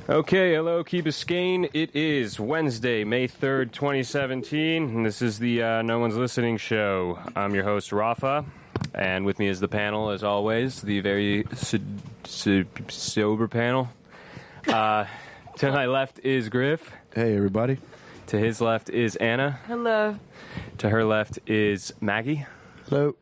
Okay, hello, Key Biscayne. It is Wednesday, May 3rd, 2017, and this is the No One's Listening show. I'm your host, Rafa, and with me is the panel, as always, the very sober panel. To my left is Griff. Hey, everybody. To his left is Anna. Hello. To her left is Maggie. Hello.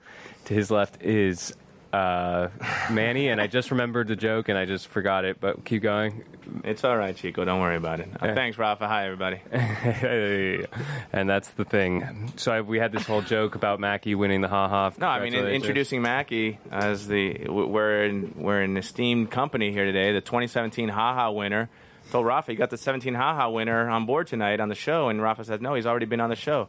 To his left is Manny, and I just remembered the joke, and I just forgot it, but keep going. It's all right, Chico. Don't worry about it. Thanks, Rafa. Hi, everybody. And that's the thing. So we had this whole joke about Mackie winning the Ha-Ha. No, I mean, introducing Mackie as we're an esteemed company here today, the 2017 Ha-Ha winner. Told Rafa, you got the 17 Ha-Ha winner on board tonight on the show, and Rafa said, no, he's already been on the show.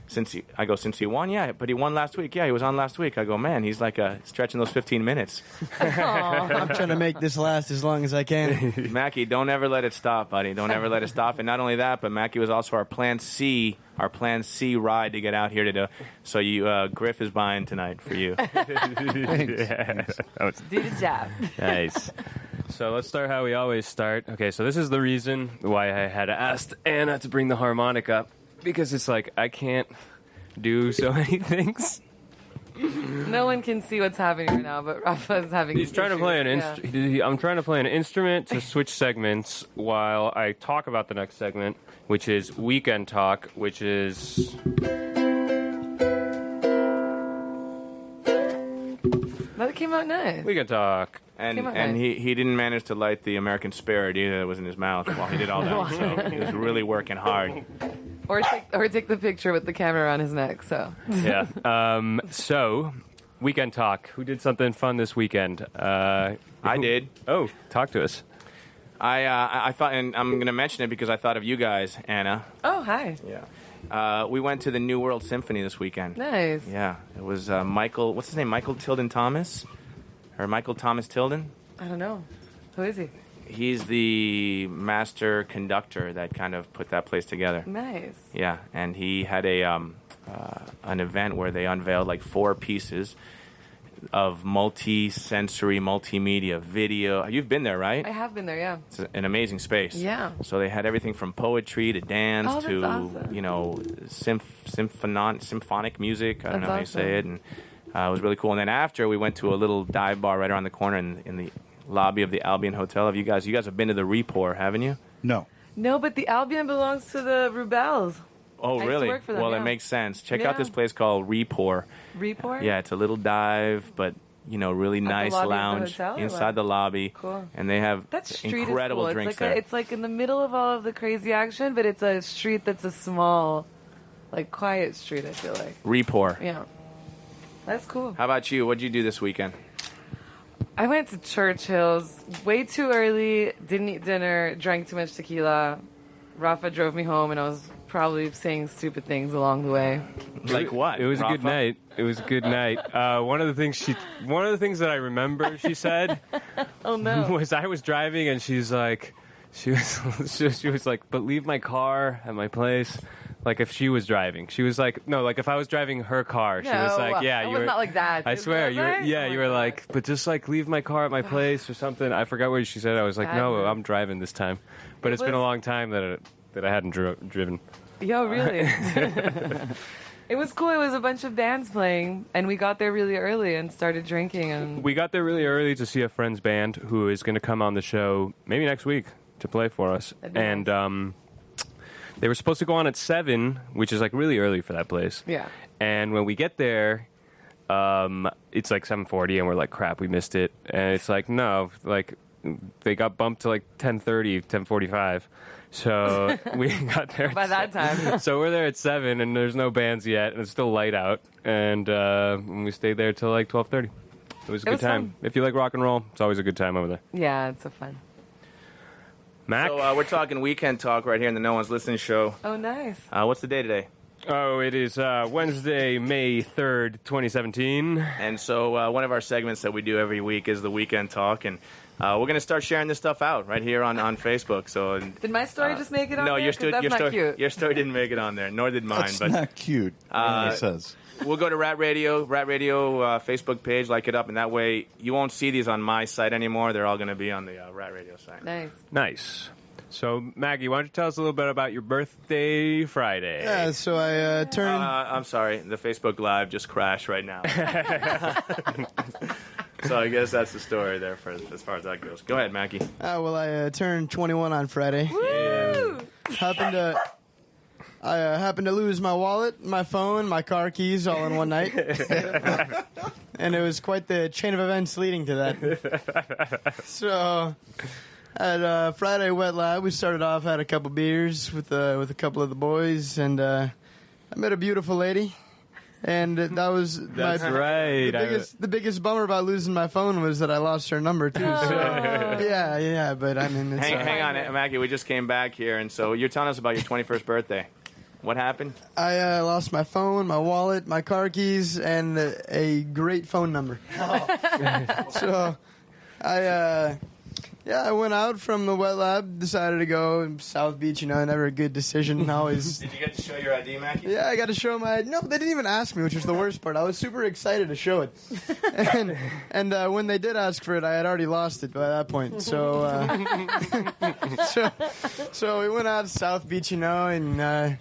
Since he won? Yeah, but he won last week. Yeah, he was on last week. I go, man, he's like stretching those 15 minutes. I'm trying to make this last as long as I can. Mackie, don't ever let it stop, buddy. Don't ever let it stop. And not only that, but Mackie was also our Plan C ride to get out here today. So Griff is buying tonight for you. Do the job. Nice. So let's start how we always start. Okay, so this is the reason why I had asked Anna to bring the harmonica. Because it's like, I can't do so many things. No one can see what's happening right now, but Rafa's having He's trying to play an instrument. I'm trying to play an instrument to switch segments while I talk about the next segment, which is Weekend Talk, which is... That came out nice. Weekend Talk. And he didn't manage to light the American Spirit either that was in his mouth while he did all that. So he was really working hard. Or take the picture with the camera around his neck. So yeah. So Weekend Talk. Who did something fun this weekend? I did. Oh, talk to us. I thought, and I'm going to mention it because I thought of you guys, Anna. Oh, hi. Yeah. We went to the New World Symphony this weekend. Nice. Yeah. It was Michael. What's his name? Michael Tilden Thomas, or Michael Thomas Tilden? I don't know. Who is he? He's the master conductor that kind of put that place together. Nice. Yeah, and he had an event where they unveiled like 4 pieces of multi-sensory, multimedia video. You've been there, right? I have been there, yeah. It's an amazing space. Yeah. So they had everything from poetry to dance to, awesome. symphonic music. I don't know how you awesome. say it. And it was really cool. And then after, we went to a little dive bar right around the corner in the lobby of the Albion Hotel. Have you guys have been to the Report, haven't you? No. No, but the Albion belongs to the Rubels. Oh, I used really? to work for them, Well, yeah. it makes sense. Check Yeah. out this place called Report. Report? Yeah, it's a little dive, but really nice lobby of the lounge hotel, or inside what? the lobby. Cool. And they have That street incredible is cool. drinks It's like there. it's like in the middle of all of the crazy action, but it's a street that's a small, like quiet street, I feel like. Report. Yeah. That's cool. How about you? What'd you do this weekend? I went to Churchill's way too early, didn't eat dinner, drank too much tequila. Rafa drove me home, and I was probably saying stupid things along the way. Like what? It was Rafa? a good night. It was a good night. One of the things that I remember she said Oh, no. was I was driving and she was like, but leave my car at my place. Like if she was driving, she was like, no, like if I was driving her car, she was like, yeah, it you was were not like that. I swear, you were, yeah, you were like, but just like leave my car at my place or something. I forgot what she said. I was like, no, I'm driving this time. But it's been a long time that I hadn't driven. Yo, really? It was cool. It was a bunch of bands playing, and we got there really early and started drinking. And We got there really early to see a friend's band who is going to come on the show maybe next week to play for us. And they were supposed to go on at 7, which is like really early for that place. Yeah. And when we get there, it's like 7:40, and we're like, crap, we missed it. And it's like, no, like they got bumped to like 10:30, 10:45. So we got there by that time. So we're there at 7, and there's no bands yet, and it's still light out. And we stayed there till like 12:30. It was a good time. Fun. If you like rock and roll, it's always a good time over there. Yeah, it's so fun. Mac? So we're talking Weekend Talk right here in the No One's Listening show. Oh, nice. What's the day today? Oh, it is Wednesday, May 3rd, 2017. And so one of our segments that we do every week is the Weekend Talk, and we're going to start sharing this stuff out right here on Facebook. So Did my story just make it on no, there? your 'Cause that's not cute. Your story didn't make it on there, nor did mine. That's but not cute. It says. we'll go to Rat Radio Facebook page, like it up, and that way you won't see these on my site anymore. They're all going to be on the Rat Radio site. Nice. So, Maggie, why don't you tell us a little bit about your birthday Friday? Yeah, so I turned... I'm sorry, the Facebook Live just crashed right now. So I guess that's the story there for as far as that goes. Go ahead, Mackie. well, I turned 21 on Friday. Woo! I happened to lose my wallet, my phone, my car keys all in one night. And it was quite the chain of events leading to that. So... At Friday Wet Lab, we started off, had a couple beers with a couple of the boys, and I met a beautiful lady. And that was right. The biggest bummer about losing my phone was that I lost her number too. So yeah. But I mean, it's, hang on, Maggie. We just came back here, and so you're telling us about your 21st birthday. What happened? I lost my phone, my wallet, my car keys, and a great phone number. So I went out from the Wet Lab, decided to go South Beach, never a good decision. Always. Did you get to show your ID, Mackie? Yeah, I got to show my... No, they didn't even ask me, which was the worst part. I was super excited to show it. And when they did ask for it, I had already lost it by that point. So so we went out to South Beach, and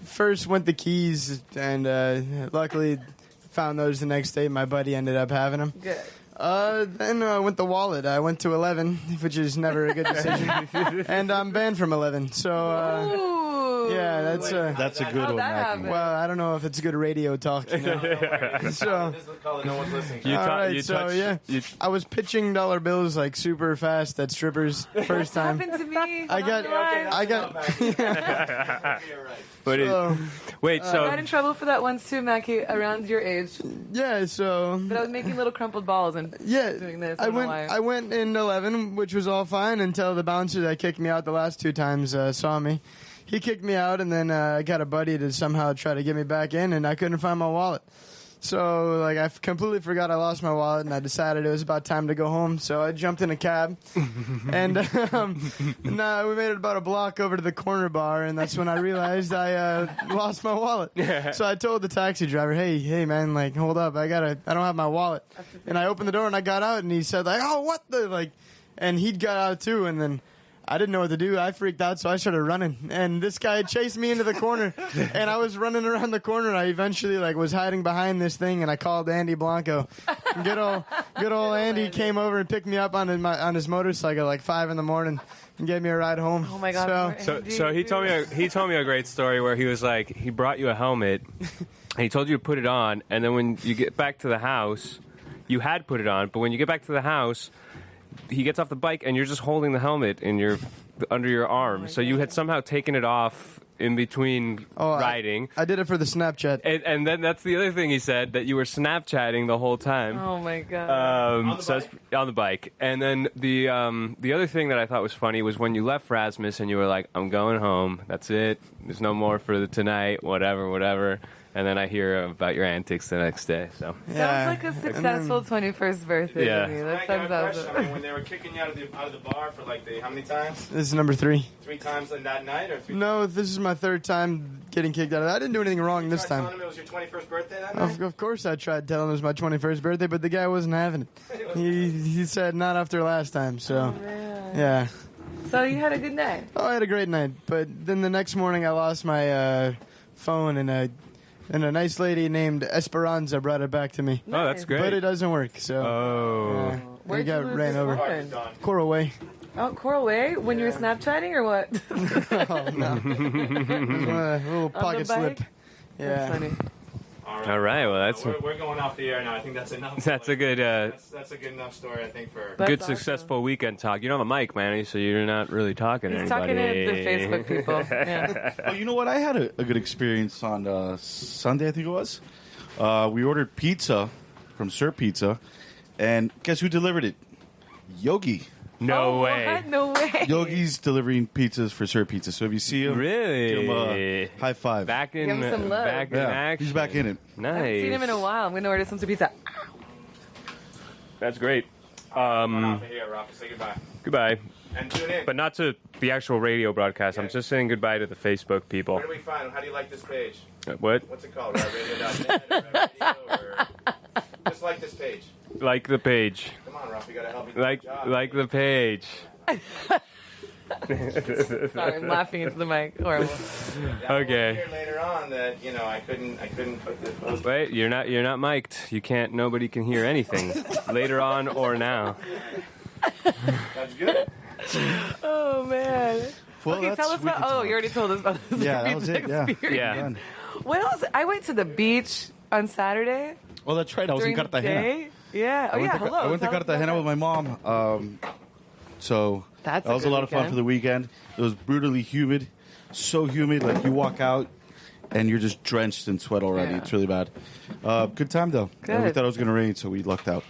first went the keys, and luckily found those the next day. My buddy ended up having them. Good. Then I went the wallet. I went to 11, which is never a good decision. And I'm banned from 11. So, yeah, That's a good one, Mackie. well, I don't know if it's good radio talk. So, This is the call that no one's listening. all right, I was pitching dollar bills like super fast at strippers first time. Happened to me. I got. But wait, I so got in trouble for that once too, Mackie, around your age. Yeah, so. But I was making little crumpled balls and doing this. I went in 11, which was all fine until the bouncer that kicked me out the last two times saw me. He kicked me out, and then I got a buddy to somehow try to get me back in, and I couldn't find my wallet. So, I completely forgot I lost my wallet, and I decided it was about time to go home. So I jumped in a cab, and we made it about a block over to the corner bar, and that's when I realized I lost my wallet. So I told the taxi driver, hey, man, hold up, I don't have my wallet. And I opened the door, and I got out, and he said, oh, what the, and he'd got out too, and then I didn't know what to do. I freaked out, so I started running. And this guy chased me into the corner, and I was running around the corner. I eventually was hiding behind this thing, and I called Andy Blanco. Good old Andy came over and picked me up on his motorcycle 5 in the morning and gave me a ride home. Oh my God! So he told me a great story where he was he brought you a helmet, and he told you to put it on, and then when you get back to the house, you had put it on, but when you get back to the house, he gets off the bike, and you're just holding the helmet under your arm. So you had somehow taken it off in between riding. I did it for the Snapchat. And then that's the other thing he said, that you were Snapchatting the whole time. Oh my God! On the bike. And then the other thing that I thought was funny was when you left Rasmus and you were like, I'm going home. That's it. There's no more for tonight. Whatever. And then I hear about your antics the next day. So Sounds like a successful 21st birthday to me. That sounds awesome. When they were kicking you out of the bar for how many times? This is number 3. 3 times in that night, or 3? No, this is my 3rd time getting kicked out of it. I didn't do anything wrong this time. Telling him it was your 21st birthday that night? Of course I tried telling him it was my 21st birthday, but the guy wasn't having it. He said not after last time, so yeah. So you had a good night? Oh, I had a great night, but then the next morning I lost my phone, and a nice lady named Esperanza brought it back to me. Oh, that's great. But it doesn't work, so Where'd got you lose ran your over. phone? Coral Way. Oh, Coral Way? When you were Snapchatting or what? Oh, no. It was a little pocket slip. Yeah. That's funny. All right. Well, that's we're going off the air now. I think that's enough. that's a good That's a good enough story, I think, for good awesome. Successful weekend talk. You don't have a mic, Manny, so you're not really talking to He's anybody. talking to the Facebook people. Yeah. Oh, you know what? I had a good experience on Sunday, I think it was. We ordered pizza from Sir Pizza, and guess who delivered it? Yogi. No way. What? No way. Yogi's delivering pizzas for Sir Pizza. So if you see him, Really? give him a high five. Back in Give him some love. back in yeah, action. he's back in it. Nice. I haven't seen him in a while. I'm going to order some pizza. That's great. Rafa here, Rafa, say goodbye. Goodbye. And tune in. But not to the actual radio broadcast. Yeah. I'm just saying goodbye to the Facebook people. Where do we find them? How do you like this page? What? What's it called? Radio.net or radio or... Just like this page. Like the page. Come on, Rafa, you gotta help me do Like the job. like the page. Sorry, I'm laughing into the mic. Horrible. Okay. We'll hear later on that I couldn't put the post. Wait, you're not mic'd. You can't. Nobody can hear anything. Later on or now. That's good. Oh man. Well, Okay, tell us about. Oh, you already told us about this. Yeah, that was it. Yeah. experience. Yeah. Done. What else? I went to the beach on Saturday Well, that's right. I was in during the Cartagena. day. Yeah. Oh yeah. Hello. I went to Tell us about Cartagena that. with my mom. So That's that was a good lot of fun weekend. for the weekend. It was brutally humid, so humid. Like you walk out and you're just drenched in sweat already. Yeah. It's really bad. Good time though. Good. We thought it was going to rain, so we lucked out.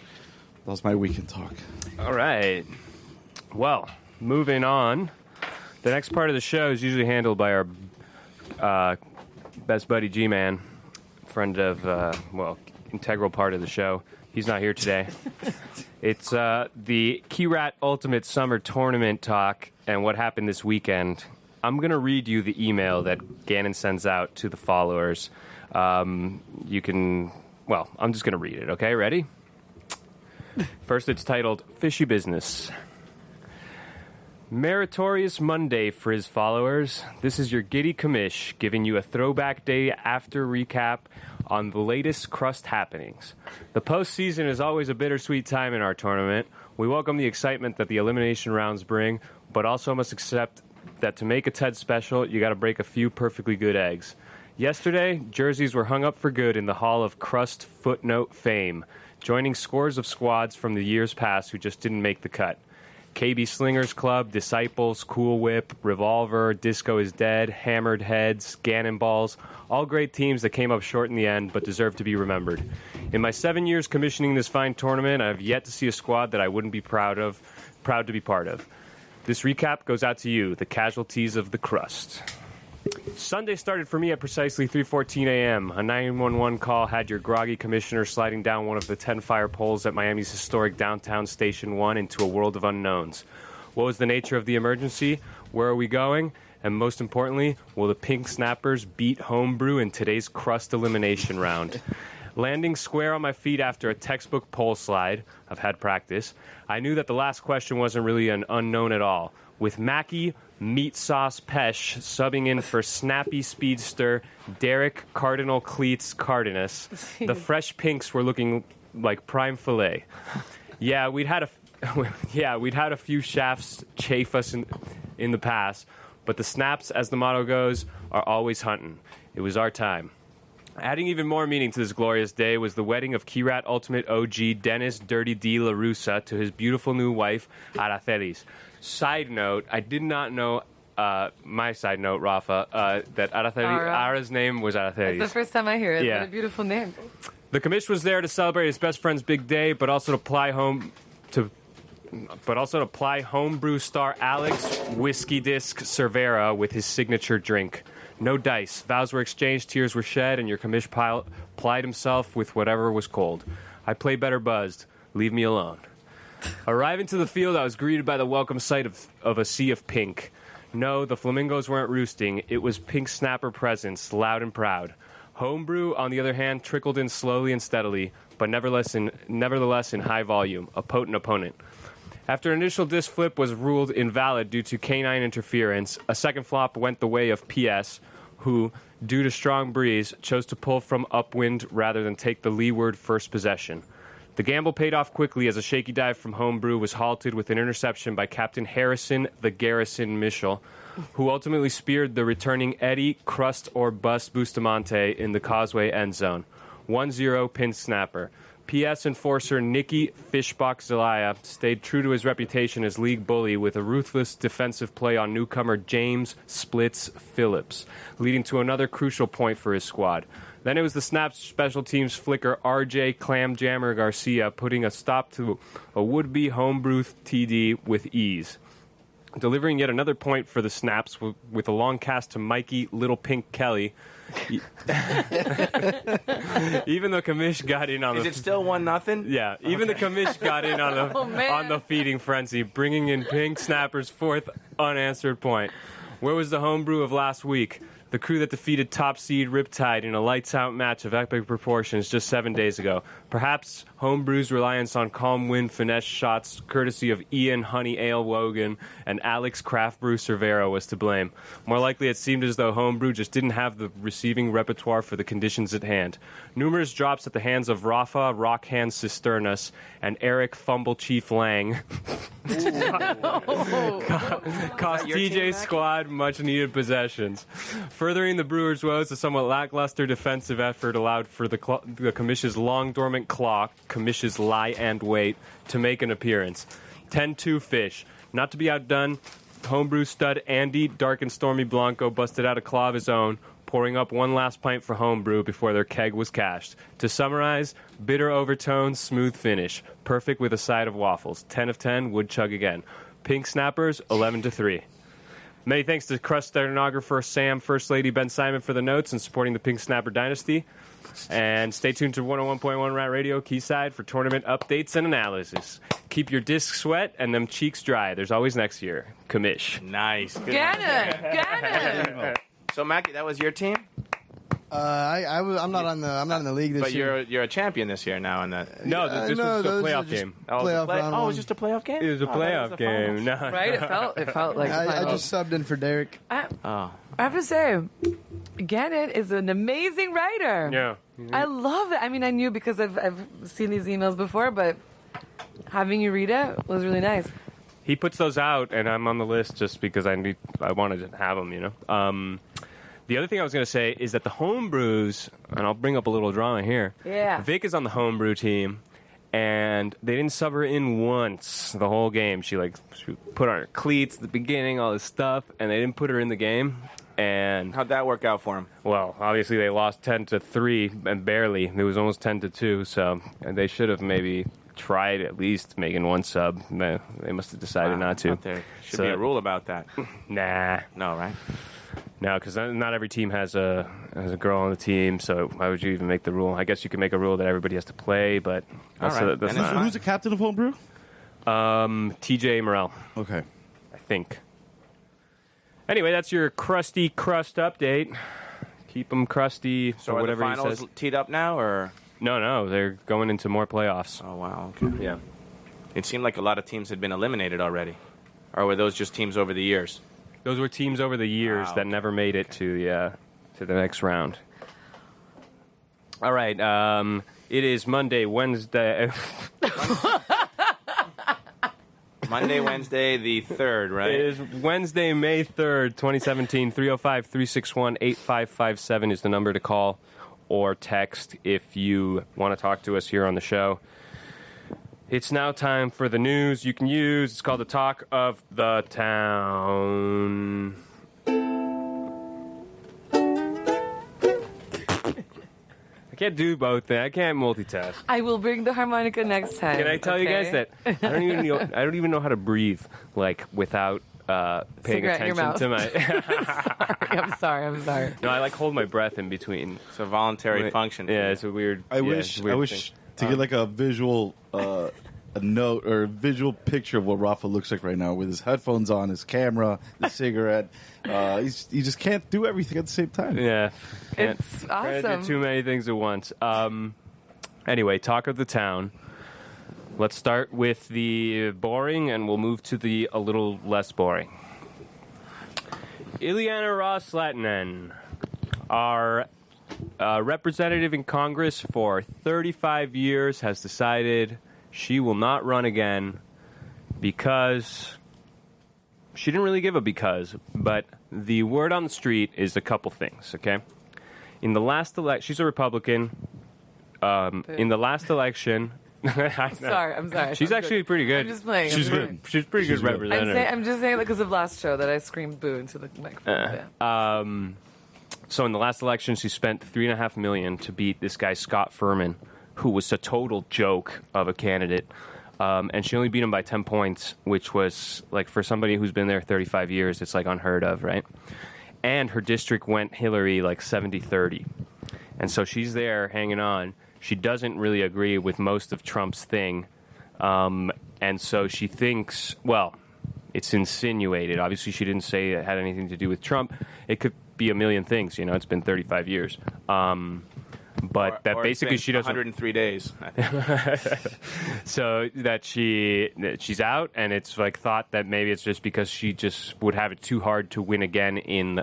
That was my weekend talk. All right. Well, moving on. The next part of the show is usually handled by our best buddy G-Man, friend of, integral part of the show. He's not here today. It's the KRUST Ultimate Summer Tournament talk and what happened this weekend. I'm going to read you the email that Gannon sends out to the followers. I'm just going to read it, okay? Ready? First, it's titled Fishy Business. Meritorious Monday for his followers. This is your Giddy Commish giving you a throwback day after recap on the latest KRUST happenings. The postseason is always a bittersweet time in our tournament. We welcome the excitement that the elimination rounds bring, but also must accept that to make a TED special, you got to break a few perfectly good eggs. Yesterday, jerseys were hung up for good in the Hall of KRUST Footnote Fame, joining scores of squads from the years past who just didn't make the cut. KB Slingers Club, Disciples, Cool Whip, Revolver, Disco is Dead, Hammered Heads, Gannon Balls, all great teams that came up short in the end but deserve to be remembered. In my 7 years commissioning this fine tournament, I have yet to see a squad that I wouldn't be proud to be part of. This recap goes out to you, the casualties of the KRUST. Sunday started for me at precisely 3:14 a.m. A 911 call had your groggy commissioner sliding down one of the 10 fire poles at Miami's historic downtown Station 1 into a world of unknowns. What was the nature of the emergency? Where are we going? And most importantly, will the Pink Snappers beat Homebrew in today's KRUST elimination round? Landing square on my feet after a textbook pole slide, I've had practice, I knew that the last question wasn't really an unknown at all. With Mackie Meat Sauce Pesh subbing in for snappy speedster Derek Cardinal Cleats Cardenas, the Fresh Pinks were looking like prime filet. Yeah, we'd had a few shafts chafe us in the past, but the snaps, as the motto goes, are always hunting. It was our time. Adding even more meaning to this glorious day was the wedding of KRUST Ultimate OG Dennis Dirty D La Russa to his beautiful new wife, Aracelis. Side note, I did not know, my side note, Rafa, that Ara's name was Aracelis. It's the first time I hear it. Yeah. What a beautiful name. The commish was there to celebrate his best friend's big day, but also to ply homebrew star Alex Whiskey Disc Cervera with his signature drink. No dice. Vows were exchanged, tears were shed, and your commish plied himself with whatever was cold. I play better buzzed. Leave me alone. Arriving to the field, I was greeted by the welcome sight of a sea of pink. No, the flamingos weren't roosting. It was Pink Snapper presence, loud and proud. Homebrew, on the other hand, trickled in slowly and steadily, but nevertheless in high volume, a potent opponent. After an initial disc flip was ruled invalid due to canine interference, a second flop went the way of PS, who, due to strong breeze, chose to pull from upwind rather than take the leeward first possession. The gamble paid off quickly as a shaky dive from Homebrew was halted with an interception by Captain Harrison the Garrison Michel, who ultimately speared the returning Eddie KRUST or Bust Bustamante in the Causeway end zone. 1-0 Pin Snapper. PS enforcer Nicky Fishbox Zelaya stayed true to his reputation as league bully with a ruthless defensive play on newcomer James Splits Phillips, leading to another crucial point for his squad. Then it was the Snaps special teams flicker RJ Clam Jammer Garcia putting a stop to a would-be Homebrew TD with ease. delivering yet another point for the Snaps with a long cast to Mikey Little Pink Kelly. Even though Kamish got in on Is it still 1-0? Yeah, even the Kamish got in on the on the feeding frenzy, bringing in Pink Snapper's fourth unanswered point. Where was the homebrew of last week? The crew that defeated top seed Riptide in a lights-out match of epic proportions just 7 days ago. Perhaps Homebrew's reliance on calm wind finesse shots courtesy of Ian Honey Ale Wogan and Alex Craft Brew Cervera was to blame. More likely, it seemed as though Homebrew just didn't have the receiving repertoire for the conditions at hand. Numerous drops at the hands of Rafa, Rockhand Cisternas, and Eric Fumble Chief Lang cost TJ's squad much-needed possessions. Furthering the Brewers' woes, a somewhat lackluster defensive effort allowed for the Comish's long dormant clock, Comish's lie and wait, to make an appearance. 10-2 fish. Not to be outdone, Homebrew stud Andy Dark and Stormy Blanco busted out a claw of his own, pouring up one last pint for Homebrew before their keg was cashed. To summarize, bitter overtones, smooth finish. Perfect with a side of waffles. 10 of 10, would chug again. Pink Snappers, 11-3. Many thanks to KRUST stenographer Sam, First Lady Ben Simon for the notes and supporting the Pink Snapper dynasty. And stay tuned to 101.1 Rat Radio Quayside for tournament updates and analysis. Keep your discs wet and them cheeks dry. There's always next year. Kamish. Nice. Good Get one. it. So, Mackie, that was your team? I'm not in the league this But year. you're a champion this year now. No, this no, was a those are playoff just game. playoff round it one. was just a playoff game? It was a playoff game. No. Right? It felt like the I finals. just subbed in for Derek. Oh. I have to say, Gannett is an amazing writer. Yeah. I love it. I mean, I knew because I've seen these emails before, but having you read it was really nice. He puts those out, and I'm on the list just because I wanted to have them, The other thing I was going to say is that the Homebrews, and I'll bring up a little drama here. Yeah. Vic is on the Homebrew team, and they didn't sub her in once the whole game. She put on her cleats at the beginning, all this stuff, and they didn't put her in the game. And How'd that work out for him? well, obviously they lost 10-3 and barely. It was almost 10-2, so they should have maybe tried at least making one sub. They must have decided not to. There should be a rule about that. Nah. No, right? No, because not every team has a girl on the team, so why would you even make the rule? I guess you can make a rule that everybody has to play, but that's, All right. that's And not. Who's the captain of Homebrew? TJ Morrell, Okay. I think. Anyway, that's your crusty crust update. Keep them crusty, So or are whatever the he finals says. teed up now, or? No, they're going into more playoffs. Oh, wow. Okay. Yeah. It seemed like a lot of teams had been eliminated already. Or were those just teams over the years? Those were teams over the years Wow, that never made it to the next round. All right, it is Monday, Wednesday. Monday, Wednesday, the 3rd, right? It is Wednesday, May 3rd, 2017. 305-361-8557 is the number to call or text if you want to talk to us here on the show. It's now time for the news you can use. It's called the Talk of the Town. I can't do both things. I can't multitask. I will bring the harmonica next time. Can I tell you guys that I don't even know how to breathe without paying Cigarette in your attention mouth. to my. I'm sorry. No, I hold my breath in between. It's a voluntary function. for Yeah, you. it's a weird. I wish thing. to get like a visual a note or a visual picture of what Rafa looks like right now with his headphones on, his camera, the cigarette. He just can't do everything at the same time. Yeah, can't It's try to awesome. do too many things at once. Anyway, talk of the town. Let's start with the boring, and we'll move to the a little less boring. Ileana Ros-Lehtinen, our representative in Congress for 35 years, has decided she will not run again because she didn't really give a because, but the word on the street is a couple things, okay? In the last election, she's a Republican. In the last election... I'm sorry. She's actually pretty good. I'm just playing. She's good. She's pretty good representative. I'm just saying because of last show that I screamed boo into the microphone. So in the last election, she spent $3.5 million to beat this guy Scott Furman, who was a total joke of a candidate. and she only beat him by 10 points, which was, like, for somebody who's been there 35 years, it's, like, unheard of, right? And her district went Hillary, like, 70-30. And so she's there hanging on. She doesn't really agree with most of Trump's thing. And so she thinks, well, it's insinuated. Obviously, she didn't say it had anything to do with Trump. It could be a million things, you know. It's been 35 years. But that basically she doesn't 103 days. I think. So that she's out, and it's like thought that maybe it's just because she just would have it too hard to win again in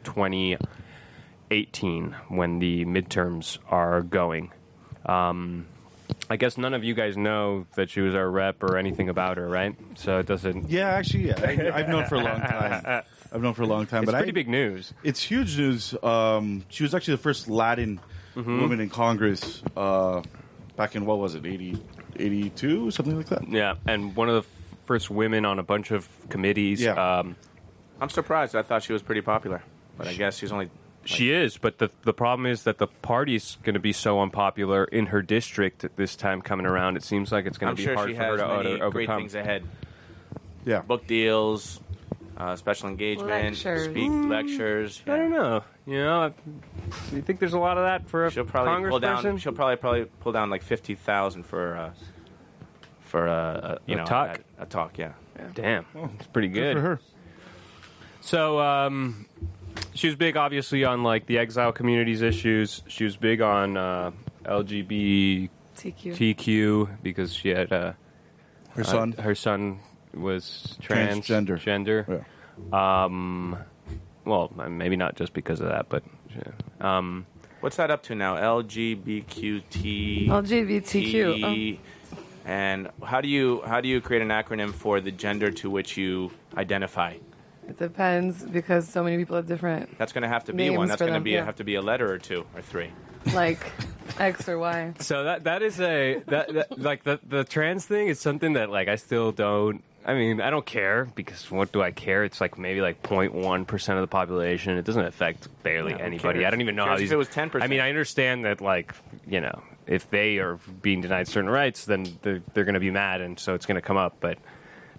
2018 when the midterms are going. I guess none of you guys know that she was our rep or anything about her, right? So it doesn't. Yeah, actually, yeah. I've known for a long time. It's pretty big news. It's huge news. She was actually the first Latin woman in Congress back in, what was it, 82, something like that? Yeah, and one of the first women on a bunch of committees. Yeah. I'm surprised. I thought she was pretty popular, but I guess she's only. She is, but the problem is that the party's going to be so unpopular in her district this time coming around. It seems like it's going to be hard for her to overcome. Great things ahead. Yeah. Book deals, special engagement, lectures. I don't know. You know, do you think there's a lot of that for a congressperson? She'll probably pull down like 50,000 for a talk. A talk, yeah. Damn, it's pretty good For her. So, she was big, obviously, on like the exile community's issues. She was big on LGBTQ because she had Her son. Her son was Transgender. Yeah. Well, maybe not just because of that, but What's that up to now? LGBTQ. LGBTQ. And how do you create an acronym for the gender to which you identify? It depends because so many people have different. That's going to have to be names one. That's for going to them, be yeah. have to be a letter or two or three. Like X or Y. So that is like the trans thing is something that like I still don't. I mean, I don't care because what do I care? It's like maybe like 0.1% of the population. It doesn't affect barely Yeah, who anybody. cares? I don't even know Who how cares these. if it was 10%? I mean, I understand that like you know if they are being denied certain rights, then they're going to be mad, and so it's going to come up. But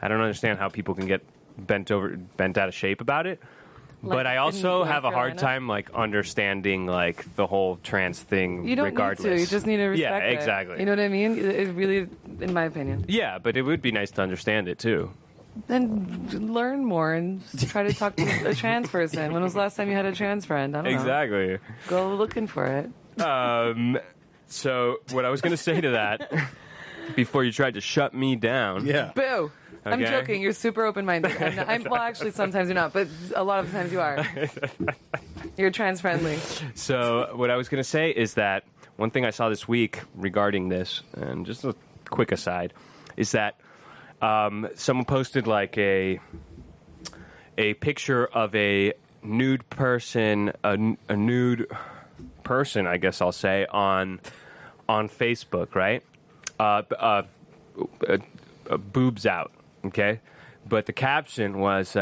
I don't understand how people can get bent out of shape about it. Like but I in also North have a hard Carolina? time like understanding like the whole trans thing. You don't regardless. need to. You just need to respect Yeah, it. exactly. You know what I mean? It really, in my opinion. Yeah, but it would be nice to understand it too. Then learn more and try to talk to a trans person. When was the last time you had a trans friend? I don't know. Exactly. Go looking for it. So what I was going to say to that before you tried to shut me down. Yeah. Boo! I'm Okay. joking. You're super open-minded. Well, actually, sometimes you're not, but a lot of times you are. You're trans-friendly. So what I was going to say is that one thing I saw this week regarding this, and just a quick aside, is that someone posted like a picture of a nude person, a nude person, I guess I'll say, on Facebook, right? Boobs out, okay? But the caption was,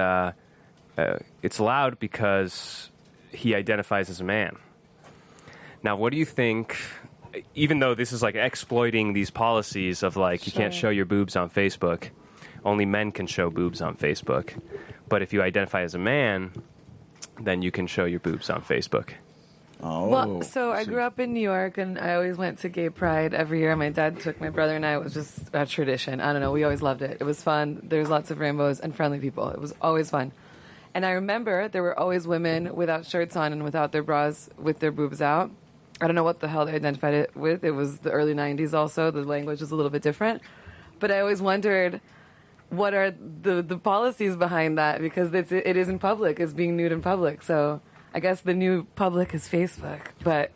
it's allowed because he identifies as a man. Now, what do you think, even though this is like exploiting these policies of like, you can't show your boobs on Facebook, only men can show boobs on Facebook. But if you identify as a man, then you can show your boobs on Facebook. Oh. Well, so I grew up in New York, and I always went to gay pride every year. My dad took my brother and I. It was just a tradition. I don't know. We always loved it. It was fun. There's lots of rainbows and friendly people. It was always fun. And I remember there were always women without shirts on and without their bras with their boobs out. I don't know what the hell they identified it with. It was the early 90s also. The language was a little bit different. But I always wondered, what are the policies behind that? Because it is in public. It's being nude in public. So I guess the new public is Facebook, but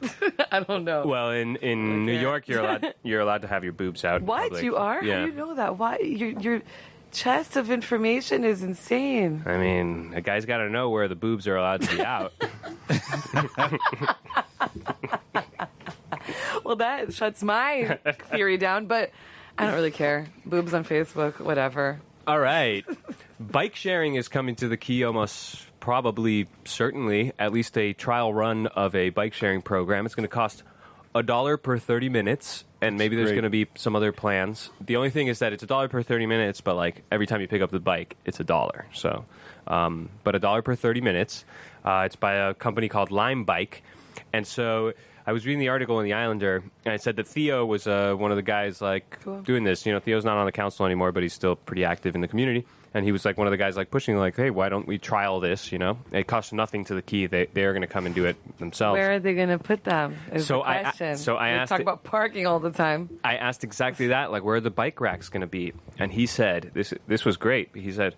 I don't know. Well, in New York, you're allowed to have your boobs out. in What? public. You are? Yeah. How do you know that? Why? Your chest of information is insane. I mean, a guy's got to know where the boobs are allowed to be out. Well, that shuts my theory down, but I don't really care. Boobs on Facebook, whatever. All right. Bike sharing is coming to the key almost probably, certainly, at least a trial run of a bike sharing program. It's going to cost $1 per 30 minutes, and maybe there's great. going to be some other plans. The only thing is that it's $1 per 30 minutes, but like every time you pick up the bike, it's $1. So, but $1 per 30 minutes. It's by a company called Lime Bike, and so I was reading the article in the Islander, and it said that Theo was one of the guys like doing this. You know, Theo's not on the council anymore, but he's still pretty active in the community. And he was like one of the guys like pushing, like, hey, why don't we trial this? You know, it costs nothing to the key. They are going to come and do it themselves. Where are they going to put them? Is the question. I we asked talk about parking all the time. I asked exactly that, like, where are the bike racks going to be? And he said, this was great. He said,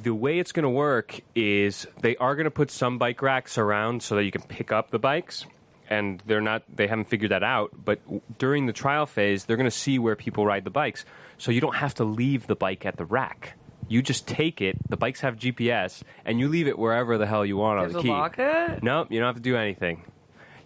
the way it's going to work is they are going to put some bike racks around so that you can pick up the bikes. And they haven't figured that out. But during the trial phase, they're going to see where people ride the bikes. So you don't have to leave the bike at the rack. You just take it. The bikes have GPS, and you leave it wherever the hell you want on the key. Lock it? No, you don't have to do anything.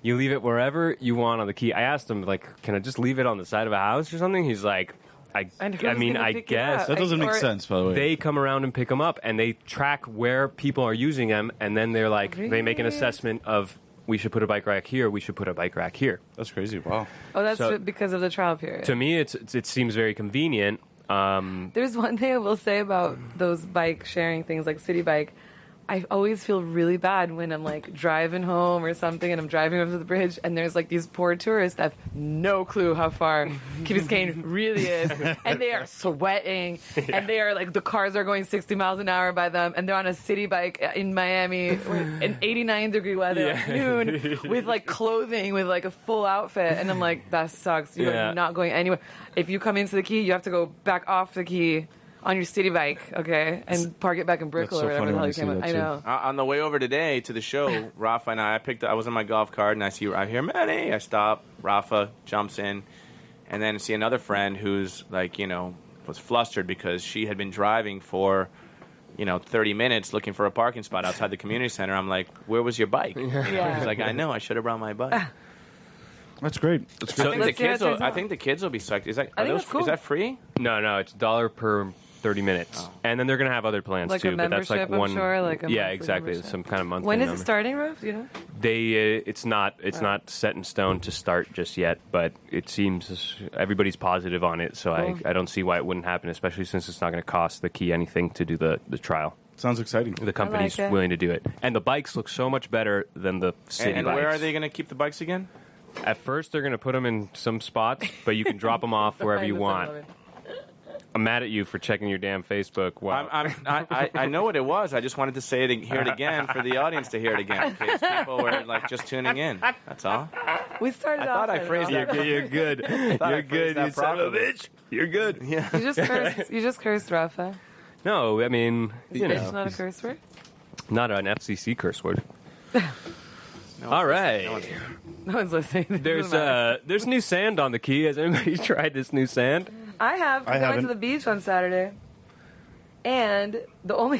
You leave it wherever you want on the key. I asked him, like, can I just leave it on the side of a house or something? He's like, I guess. That doesn't make sense, by the way. They come around and pick them up, and they track where people are using them, and then they're like, they make an assessment of, we should put a bike rack here, we should put a bike rack here. That's crazy. Wow. Oh, that's because of the trial period. To me, it seems very convenient. There's one thing I will say about those bike sharing things like City Bike. I always feel really bad when I'm like driving home or something and I'm driving over the bridge and there's like these poor tourists that have no clue how far Key Biscayne really is, and they are sweating and they are like, the cars are going 60 miles an hour by them and they're on a city bike in Miami in 89-degree weather at noon with like clothing, with like a full outfit, and I'm like, that sucks. You are not going anywhere. If you come into the Key, you have to go back off the Key on your city bike, okay, and park it back in Brickell or whatever the hell you came with. I know. On the way over today to the show, Rafa and I was in my golf cart, and I hear Manny. I stop. Rafa jumps in, and then see another friend who's like, was flustered because she had been driving for, 30 minutes looking for a parking spot outside the community center. I'm like, where was your bike? She's like, I know, I should have brought my bike. That's great. That's great. I think the kids will be psyched. Is cool. Is that free? No, it's $1 per 30 minutes. And then they're going to have other plans like too, a but that's like I'm one. sure, like a exactly. membership. Some kind of monthly. When is number. it starting, Ralph? Do you know? It's not set in stone to start just yet, but it seems everybody's positive on it, so cool. I don't see why it wouldn't happen, especially since it's not going to cost the Key anything to do the trial. Sounds exciting. The company's willing to do it, and the bikes look so much better than the city and bikes. Where are they going to keep the bikes again? At first, they're going to put them in some spots, but you can drop them off wherever you want. I'm mad at you for checking your damn Facebook. Wow. I know what it was. I just wanted to say it, hear it again for the audience to hear it again, in case people were like just tuning in. That's all. We started. I thought I phrased that. You're good. You're good. You son of a bitch. You're good. Yeah. You just cursed, Rafa. No, I mean, It's not a curse word. Not an FCC curse word. All right. No one's listening. There's new sand on the Key. Has anybody tried this new sand? I have. I went haven't. to the beach on Saturday, and the only,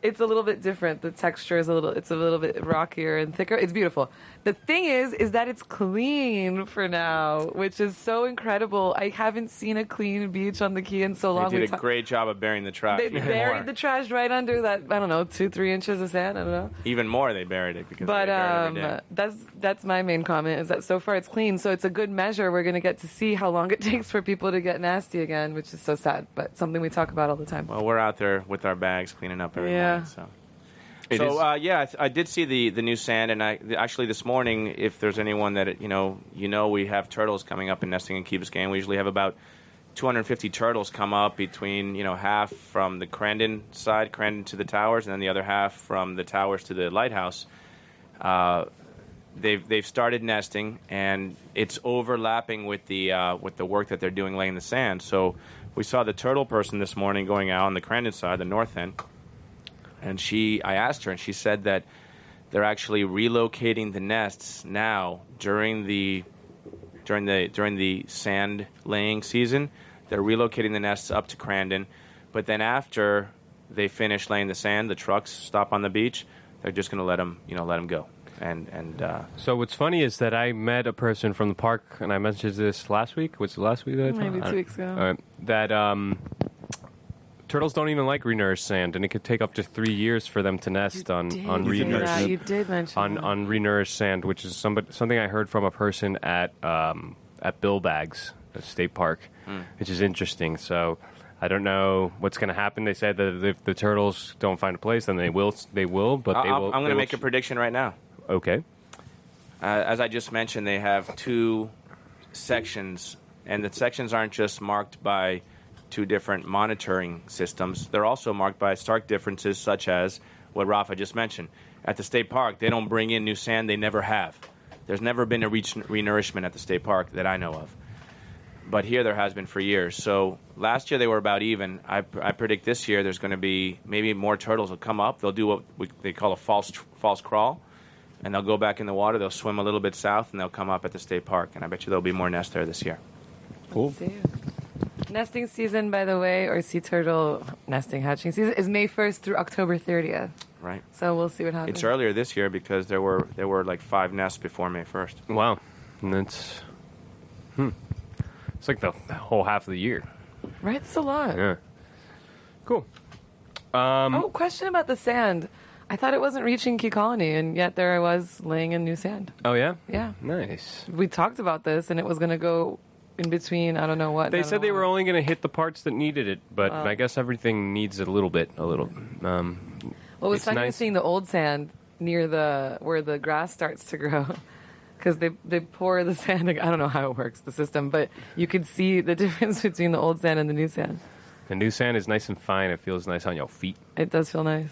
it's a little bit different. The texture is a little bit rockier and thicker. It's beautiful. The thing is that it's clean for now, which is so incredible. I haven't seen a clean beach on the Key in so long. They did a great job of burying the trash. They buried the trash right under that, I don't know, 2-3 inches of sand. I don't know. Even more, they buried it because they buried it every day. That's my main comment, is that so far it's clean. So it's a good measure. We're going to get to see how long it takes for people to get nasty again, which is so sad, but something we talk about all the time. Well, we're out there with our bags cleaning up every morning. I did see the new sand, and actually this morning, if there's anyone that we have turtles coming up and nesting in Key Biscayne. We usually have about 250 turtles come up between half from the Crandon side, Crandon to the towers, and then the other half from the towers to the lighthouse. They've started nesting, and it's overlapping with the work that they're doing laying the sand. So we saw the turtle person this morning going out on the Crandon side, the north end. And I asked her, and she said that they're actually relocating the nests now during the sand laying season. They're relocating the nests up to Crandon, but then after they finish laying the sand, the trucks stop on the beach. They're just going to let them go. And so what's funny is that I met a person from the park, and I mentioned this last week. Was it last week? Maybe 2 weeks ago. That turtles don't even like renourished sand, and it could take up to 3 years for them to nest on renourished. You did mention that. On renourished sand, which is something I heard from a person at Bill Bags, the state park, which is interesting. So I don't know what's going to happen. They said that if the turtles don't find a place, then they will. But they will. I'm going to make a prediction right now. Okay. As I just mentioned, they have 2 sections, and the sections aren't just marked by 2 different monitoring systems. They're also marked by stark differences, such as what Rafa just mentioned. At the state park, they don't bring in new sand. They never have. There's never been a renourishment at the state park that I know of. But here there has been for years. So last year they were about even. I predict this year there's going to be maybe more turtles will come up. They'll do what they call a false crawl, and they'll go back in the water. They'll swim a little bit south, and they'll come up at the state park. And I bet you there'll be more nests there this year. Cool. Let's see. Nesting season, by the way, or sea turtle nesting hatching season, is May 1st through October 30th. Right. So we'll see what happens. It's earlier this year because there were like 5 nests before May 1st. Wow. And that's it's like the whole half of the year. Right? That's a lot. Yeah. Cool. Question about the sand. I thought it wasn't reaching Key Colony, and yet there I was laying in new sand. Oh, yeah? Yeah. Nice. We talked about this, and it was going to go in between, I don't know what. They said they were only going to hit the parts that needed it, but I guess everything needs it a little. Well, it was funny seeing the old sand near where the grass starts to grow, because they pour the sand. I don't know how it works, the system, but you could see the difference between the old sand and the new sand. The new sand is nice and fine. It feels nice on your feet. It does feel nice.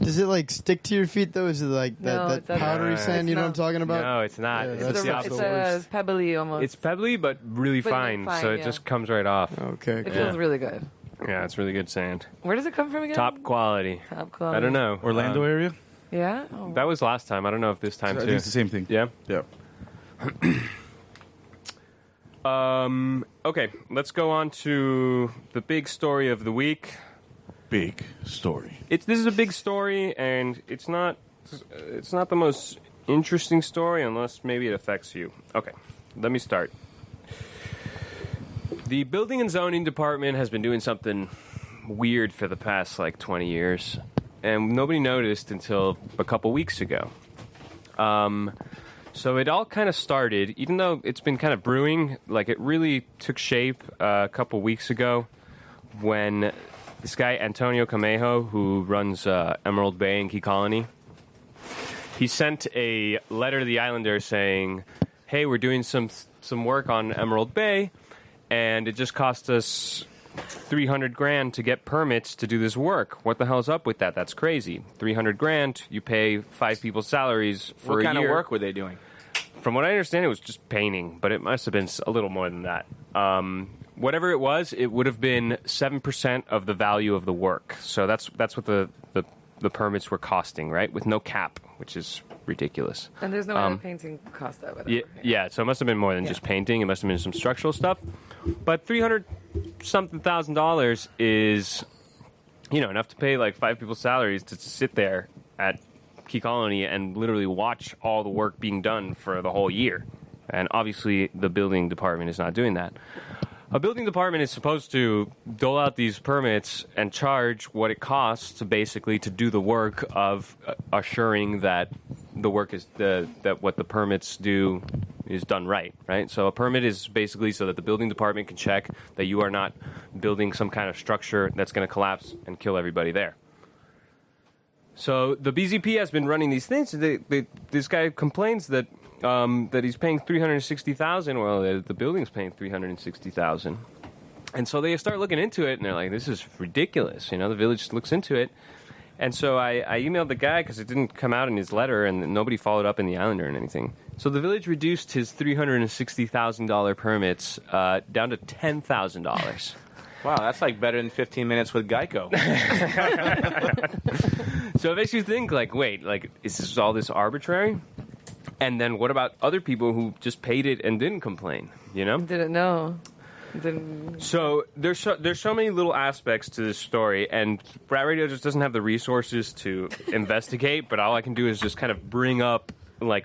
Does it like stick to your feet though? Is it like No, that it doesn't. powdery sand? You know what I'm talking about? No, it's not. Yeah, it's that's the the opposite. worst. It's pebbly almost. It's pebbly, but really But fine, fine, so it yeah. just comes right off. Okay. It Cool. feels really good. Yeah, it's really good sand. Where does it come from again? Top quality. Top quality. I don't know. Orlando area? Yeah? Oh. That was last time. I don't know if this time I too. think it's the same thing. Yeah? Yeah. Okay, let's go on to the big story of the week. Big story. This is a big story, and it's not the most interesting story unless maybe it affects you. Okay, let me start. The Building and Zoning Department has been doing something weird for the past 20 years, and nobody noticed until a couple weeks ago. So it all kind of started, even though it's been kind of brewing, it really took shape a couple weeks ago when this guy, Antonio Camejo, who runs Emerald Bay in Key Colony, he sent a letter to the Islanders saying, hey, we're doing some work on Emerald Bay, and it just cost us $300,000 to get permits to do this work. What the hell's up with that? That's crazy. $300,000, you pay 5 people's salaries for a year. What kind of work were they doing? From what I understand, it was just painting, but it must have been a little more than that. Whatever it was, it would have been 7% of the value of the work. So that's what the permits were costing, right? With no cap, which is ridiculous. And there's no other painting cost that with it. Yeah, so it must have been more than just painting. It must have been some structural stuff. But $300-something thousand is, enough to pay 5 people's salaries to sit there at Key Colony and literally watch all the work being done for the whole year. And obviously the building department is not doing that. A building department is supposed to dole out these permits and charge what it costs to basically to do the work of assuring that the work is that what the permits do is done right? So a permit is basically so that the building department can check that you are not building some kind of structure that's going to collapse and kill everybody there. So the BZP has been running these things. This guy complains that he's paying $360,000. Well, the building's paying $360,000, and so they start looking into it, and they're like, "This is ridiculous." The village looks into it, and so I emailed the guy because it didn't come out in his letter, and nobody followed up in the Islander or anything. So the village reduced his $360,000 permits down to $10,000. Wow, that's better than 15 minutes with Geico. So it makes you think, wait, is this all this arbitrary? And then what about other people who just paid it and didn't complain, Didn't know. So there's so many little aspects to this story, and Brat Radio just doesn't have the resources to investigate, but all I can do is just kind of bring up,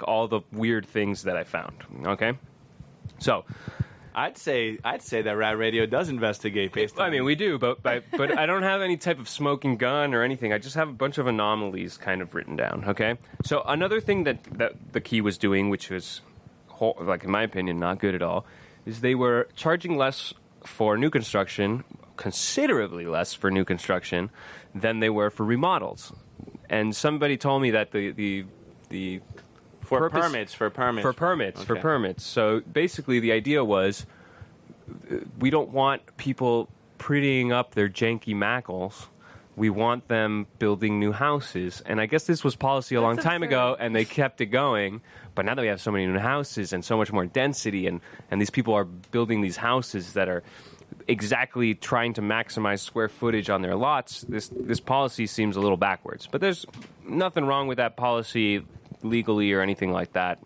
all the weird things that I found, okay? So I'd say that Rat Radio does investigate based on. I mean, we do, but I don't have any type of smoking gun or anything. I just have a bunch of anomalies kind of written down. Okay, so another thing that the key was doing, which was, like in my opinion, not good at all, is they were charging less for new construction, considerably less for new construction, than they were for remodels. And somebody told me that the For purpose, permits. For permits. So basically, the idea was we don't want people prettying up their janky mackles. We want them building new houses. And I guess this was policy a long time ago, and they kept it going. But now that we have so many new houses and so much more density, and these people are building these houses that are exactly trying to maximize square footage on their lots, this policy seems a little backwards. But there's nothing wrong with that policy legally or anything like that.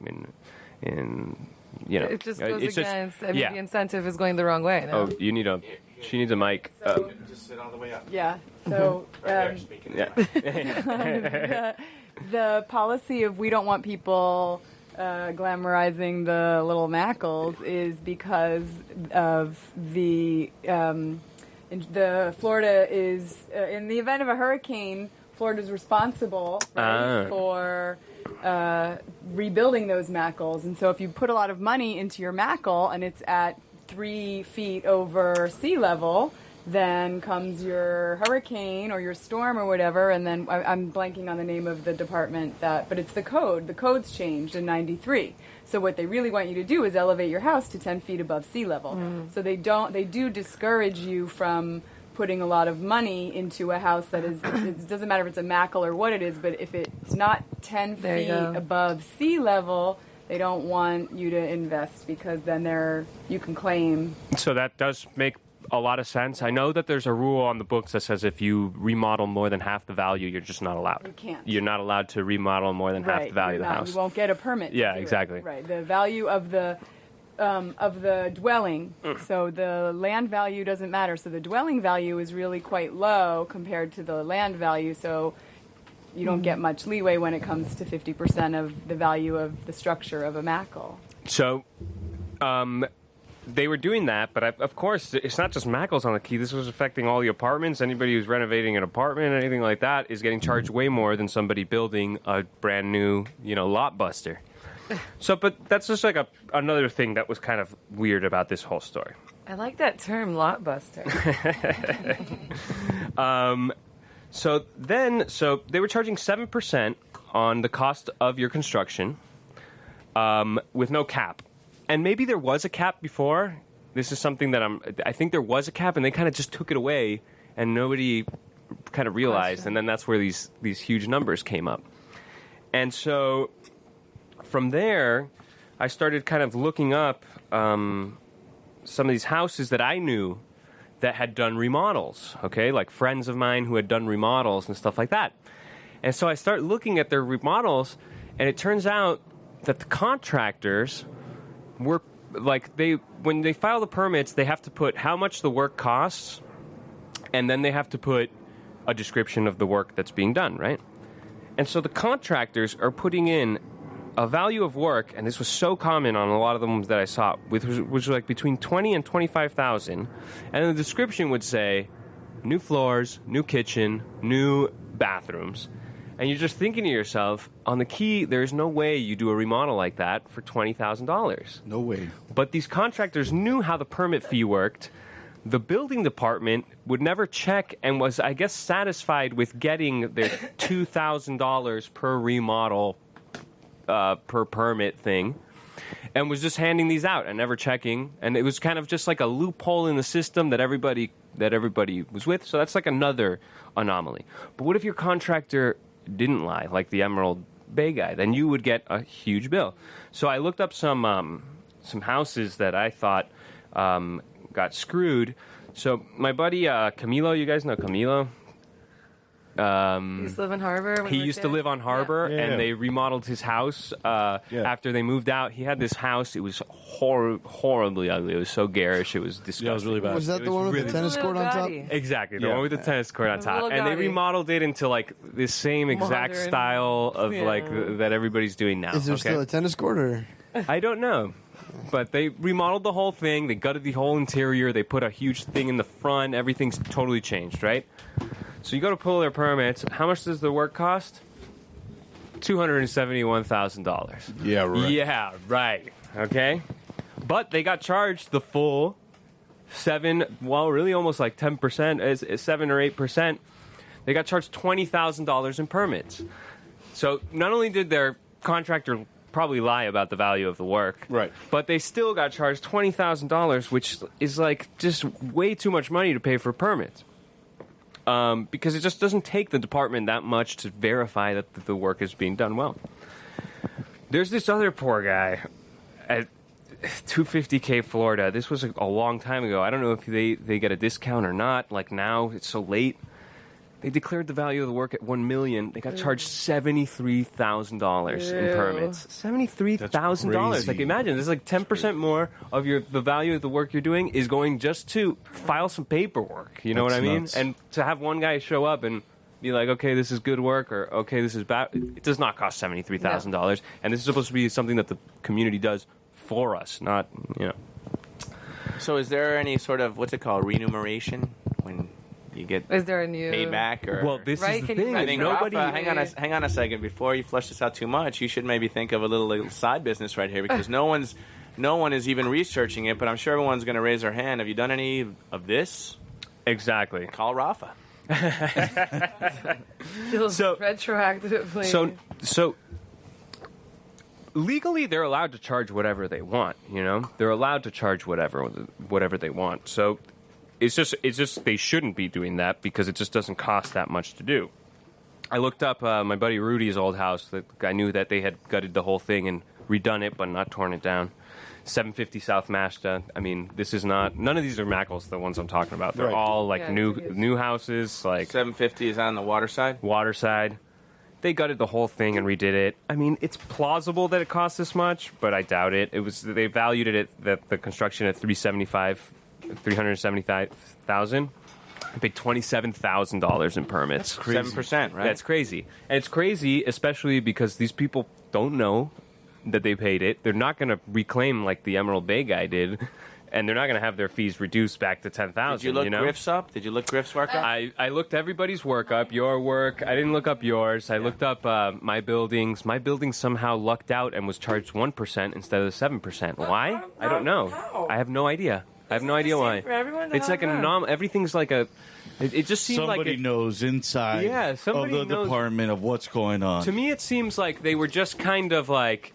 It just goes against. The incentive is going the wrong way. No? Oh, she needs a mic. Just sit all the way up. Yeah. So the policy of we don't want people glamorizing the little mackles is because of the Florida is in the event of a hurricane, Florida's responsible for rebuilding those mackles. And so if you put a lot of money into your mackle and it's at 3 feet over sea level, then comes your hurricane or your storm or whatever, and then I'm blanking on the name of the department but it's the code. The code's changed in 93. So what they really want you to do is elevate your house to 10 feet above sea level. So they do discourage you from putting a lot of money into a house that is, it doesn't matter if it's a mackle or what it is, but if it's not 10 feet above sea level, they don't want you to invest because then you can claim. So that does make a lot of sense. I know that there's a rule on the books that says if you remodel more than half the value, you're just not allowed. You can't. You're not allowed to remodel more than half the value of the house. You won't get a permit. Yeah, exactly. Right. The value of the dwelling. So the land value doesn't matter. So the dwelling value is really quite low compared to the land value. So you don't get much leeway when it comes to 50% of the value of the structure of a mackle. So, they were doing that, but of course, it's not just mackles on the key. This was affecting all the apartments. Anybody who's renovating an apartment or anything like that is getting charged way more than somebody building a brand new, lot buster. So, but that's just like another thing that was kind of weird about this whole story. I like that term, lot buster. So they were charging 7% on the cost of your construction, with no cap. And maybe there was a cap before. This is something that I think there was a cap, and they kind of just took it away, and nobody kind of realized. And then that's where these huge numbers came up. And so from there, I started kind of looking up some of these houses that I knew that had done remodels, okay? Like friends of mine who had done remodels and stuff like that. And so I start looking at their remodels, and it turns out that the contractors were like when they file the permits, they have to put how much the work costs, and then they have to put a description of the work that's being done, right? And so the contractors are putting in a value of work, and this was so common on a lot of the ones that I saw, which was like between $20,000 and $25,000, and the description would say new floors, new kitchen, new bathrooms. And you're just thinking to yourself, on the key, there's no way you do a remodel like that for $20,000. No way. But these contractors knew how the permit fee worked. The building department would never check and was, I guess, satisfied with getting their $2,000 per remodel per permit thing, and was just handing these out and never checking. And it was kind of just like a loophole in the system that everybody was with. So that's like another anomaly. But what if your contractor didn't lie, like the Emerald Bay guy? Then you would get a huge bill. So I looked up some houses that I thought got screwed. So my buddy Camilo, you guys know Camilo? He used to live in Harbor. He used to live on Harbor, and they remodeled his house after they moved out. He had this house. It was horribly ugly. It was so garish. It was disgusting. Yeah, it was really bad. Was that the one with the tennis court on top? Exactly, the one with the tennis court on top. And they remodeled it into like the same exact Modern style of like that everybody's doing now. Is there still a tennis court, or? I don't know. But they remodeled the whole thing. They gutted the whole interior. They put a huge thing in the front. Everything's totally changed, right? So you go to pull their permits. How much does the work cost? $271,000. Yeah, right. Yeah, right. Okay? But they got charged the full really almost like 10%, is 7 or 8%. They got charged $20,000 in permits. So not only did their contractor probably lie about the value of the work, Right. but they still got charged $20,000, which is like just way too much money to pay for permits. Because it just doesn't take the department that much to verify that the work is being done well. There's this other poor guy at 250K Florida. This was a long time ago. I don't know if they get a discount or not. Like now, it's so late. They declared the value of the work at $1 million. They got charged $73,000 in permits. $73,000. Like imagine, there's like 10% more of the value of the work you're doing is going just to file some paperwork. You know what I mean? Nuts. And to have one guy show up and be like, okay, this is good work, or okay, this is bad. It does not cost $73,000, and this is supposed to be something that the community does for us, not So is there any sort of, what's it called, remuneration when you get Is there a new paid back? Or Well, this Right, is the can you thing. I imagine? think Nobody. Rafa, hang on a second. Before you flesh this out too much, you should maybe think of a little side business right here, because no one is even researching it. But I'm sure everyone's going to raise their hand. Have you done any of this? Exactly. Call Rafa. So- retroactively. So legally, they're allowed to charge whatever they want. You know, they're allowed to charge whatever they want. So it's just they shouldn't be doing that because it just doesn't cost that much to do. I looked up my buddy Rudy's old house. I knew that they had gutted the whole thing and redone it, but not torn it down. 750 South Mashta. I mean, this is not. None of these are Mackles, the ones I'm talking about. They're Right. all like Yeah, new houses, like 750 is on the water side. Waterside. They gutted the whole thing and redid it. I mean, it's plausible that it cost this much, but I doubt it. They valued it at the construction at $375,000. They paid $27,000 in permits. 7%, right? That's crazy. And it's crazy, especially because these people don't know that they paid it. They're not going to reclaim like the Emerald Bay guy did, and they're not going to have their fees reduced back to $10,000. Did you look know? Griff's up? Did you look Griff's work up? I looked everybody's work up, your work. I didn't look up yours. I looked up my buildings. My building somehow lucked out and was charged 1% instead of 7%. Why? I don't know. I have no idea. I have no idea why. For everyone to It's like have everything's like a. It just seemed Somebody like knows inside Yeah, somebody of the knows. department of what's going on. To me, it seems like they were just kind of like,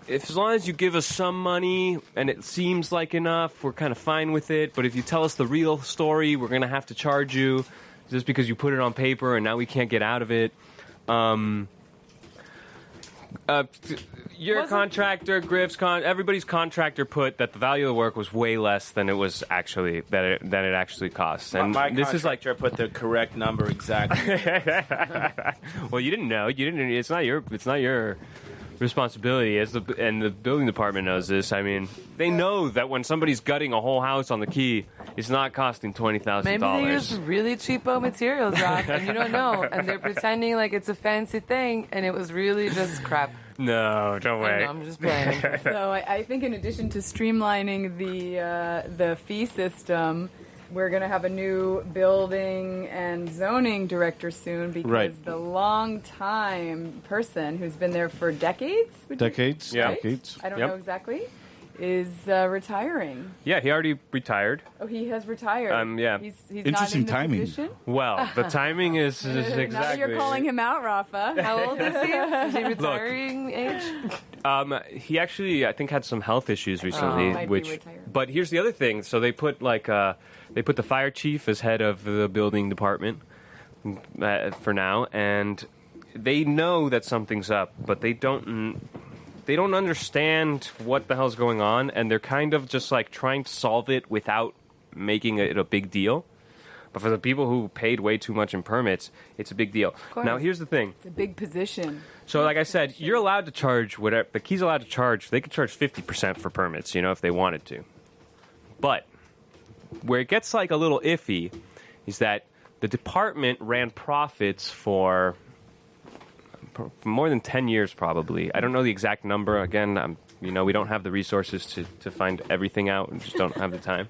as long as you give us some money and it seems like enough, we're kind of fine with it. But if you tell us the real story, we're going to have to charge you just because you put it on paper and now we can't get out of it. Your contractor, Griff's everybody's contractor put that the value of the work was way less than it was actually than it actually costs. And My this is like, contractor put the correct number exactly. well, you didn't know. You didn't. It's not your responsibility. And the building department knows this. I mean, they know that when somebody's gutting a whole house on the key, it's not costing $20,000. Maybe they use really cheapo materials, Rob, and you don't know. And they're pretending like it's a fancy thing, and it was really just crap. No, don't I wait. know, I'm just playing. So I think in addition to streamlining the fee system, we're going to have a new building and zoning director soon because Right. the long-time person who's been there for decades, Decades? Yeah. Decades. I don't Yep. know exactly, is retiring. Yeah, he already retired. Oh, he has retired. Yeah. He's Interesting not in the timing. Position. Well, the timing is exactly. Now that you're calling him out, Rafa. How old is he? Is he retiring age? He actually, I think, had some health issues recently. Might be which, retired. but here's the other thing. So they put the fire chief as head of the building department for now, and they know that something's up, but they don't understand what the hell's going on, and they're kind of just like trying to solve it without making it a big deal. But for the people who paid way too much in permits, it's a big deal. course. Now, here's the thing. It's a big position. So, like I said, you're allowed to charge whatever. The key's allowed to charge. They could charge 50% for permits, if they wanted to. But where it gets like a little iffy is that the department ran profits for more than 10 years, probably. I don't know the exact number. Again, I'm we don't have the resources to find everything out and just don't have the time.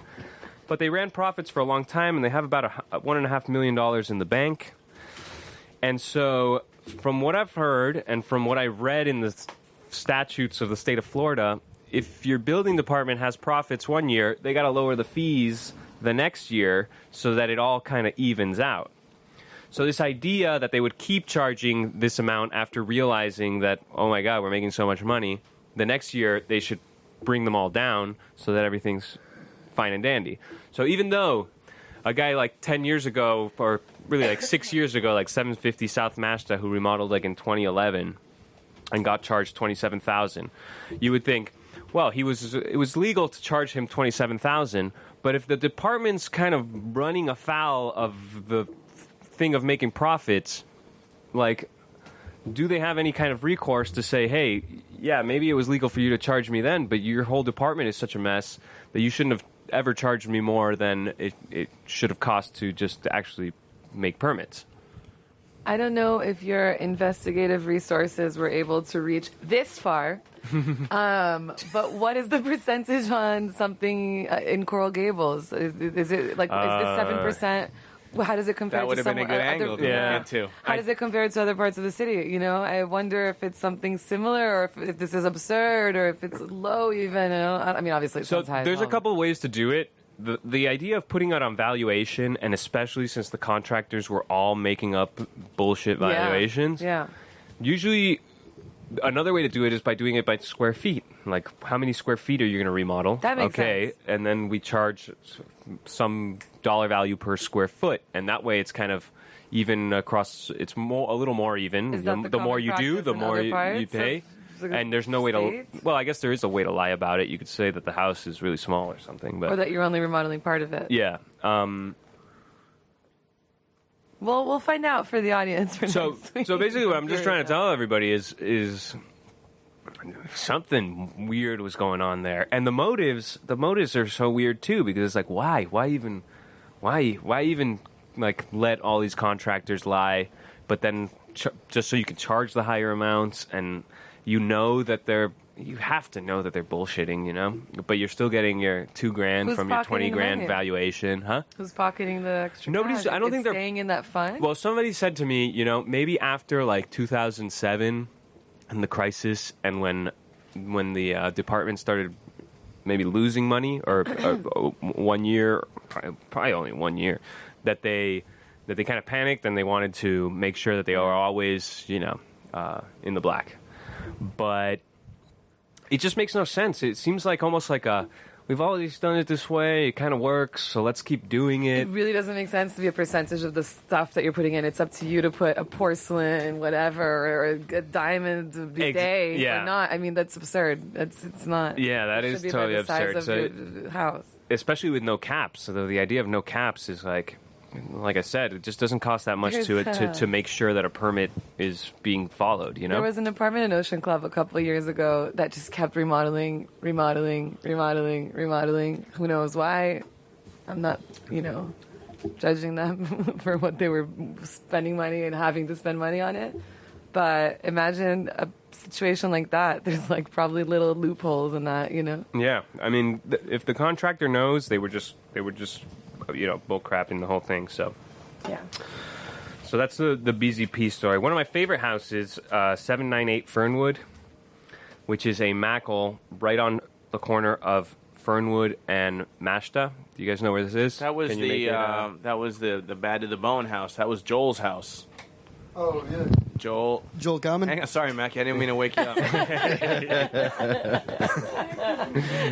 But they ran profits for a long time, and they have about $1.5 million in the bank. And so, from what I've heard and from what I read in the statutes of the state of Florida, if your building department has profits one year, they got to lower the fees the next year so that it all kind of evens out. So this idea that they would keep charging this amount after realizing that, oh my God, we're making so much money, the next year they should bring them all down so that everything's fine and dandy. So even though a guy like 10 years ago, or really like 6 years ago, like 750 South Mashta, who remodeled like in 2011 and got charged $27,000, you would think, well, it was legal to charge him $27,000, but if the department's kind of running afoul of the thing of making profits, like, do they have any kind of recourse to say, hey, yeah, maybe it was legal for you to charge me then, but your whole department is such a mess that you shouldn't have ever charged me more than it should have cost to just actually make permits? I don't know if your investigative resources were able to reach this far, but what is the percentage on something in Coral Gables? Is it like, is it 7%? How does it compare That would to have been a good angle to get to. How does it compare to other parts of the city? I wonder if it's something similar, or if this is absurd, or if it's low even. I mean, obviously it sounds high. There's a couple of ways to do it. The idea of putting it on valuation, and especially since the contractors were all making up bullshit valuations, usually another way to do it is by doing it by square feet. Like, how many square feet are you going to remodel? That makes sense. And then we charge some dollar value per square foot, and that way it's kind of even across. It's a little more even. Is that the more you do, the more you pay. And there's no way to. Well, I guess there is a way to lie about it. You could say that the house is really small or something, but or that you're only remodeling part of it. Yeah. Well, we'll find out for the audience. For So next week. basically, what I'm just trying to tell everybody is something weird was going on there, and the motives are so weird too, because it's like, why even like let all these contractors lie, but then just so you can charge the higher amounts, and you have to know that they're bullshitting, but you're still getting your $2,000 Who's from your pocketing the $20,000 money? valuation, huh? Who's pocketing the extra? Nobody's. cash? I don't It's think they're staying in that fund. Well, somebody said to me, maybe after like 2007 and the crisis, and when the department started maybe losing money, or 1 year, probably only 1 year, that they kind of panicked and they wanted to make sure that they are always, in the black. But it just makes no sense. It seems like almost like we've always done it this way. It kind of works, so let's keep doing it. It really doesn't make sense to be a percentage of the stuff that you're putting in. It's up to you to put a porcelain, whatever, or a diamond bidet or not. I mean, that's absurd. It's not. Yeah, that is totally absurd. Size of your house. Especially with no caps. So the idea of no caps is like I said, it just doesn't cost that much to make sure that a permit is being followed, There was an apartment in Ocean Club a couple of years ago that just kept remodeling. Who knows why? I'm not, judging them for what they were spending money and having to spend money on it. But imagine a situation like that. There's like probably little loopholes in that, Yeah, I mean, if the contractor knows, they were just bull crapping the whole thing. So yeah. So that's the BZP story. One of my favorite houses, 798 Fernwood, which is a Mackle right on the corner of Fernwood and Mashta. Do you guys know where this is? That was the Bad to the Bone house. That was Joel's house. Oh, yeah. Joel Common? Hang on, sorry, Mackie. I didn't mean to wake you up. That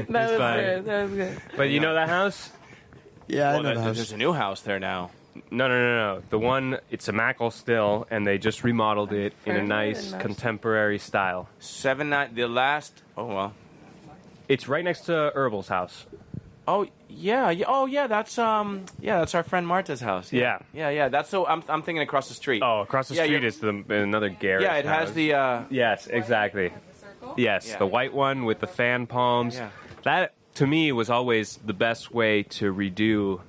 was good. But you know that house? Yeah, I Well, know the house. there's a new house there now. No. The one, it's a Mackle still, and they just remodeled it in a nice contemporary style. 7-9. The last. Oh well. It's right next to Herbal's house. Oh yeah. Oh yeah. That's That's our friend Marta's house. Yeah. That's so. I'm thinking across the street. Oh, across the street is another Garrett's Yeah, it has house. the. Yes, exactly. Yes, Yeah. the white one with the fan palms. Yeah. That, to me, was always the best way to redo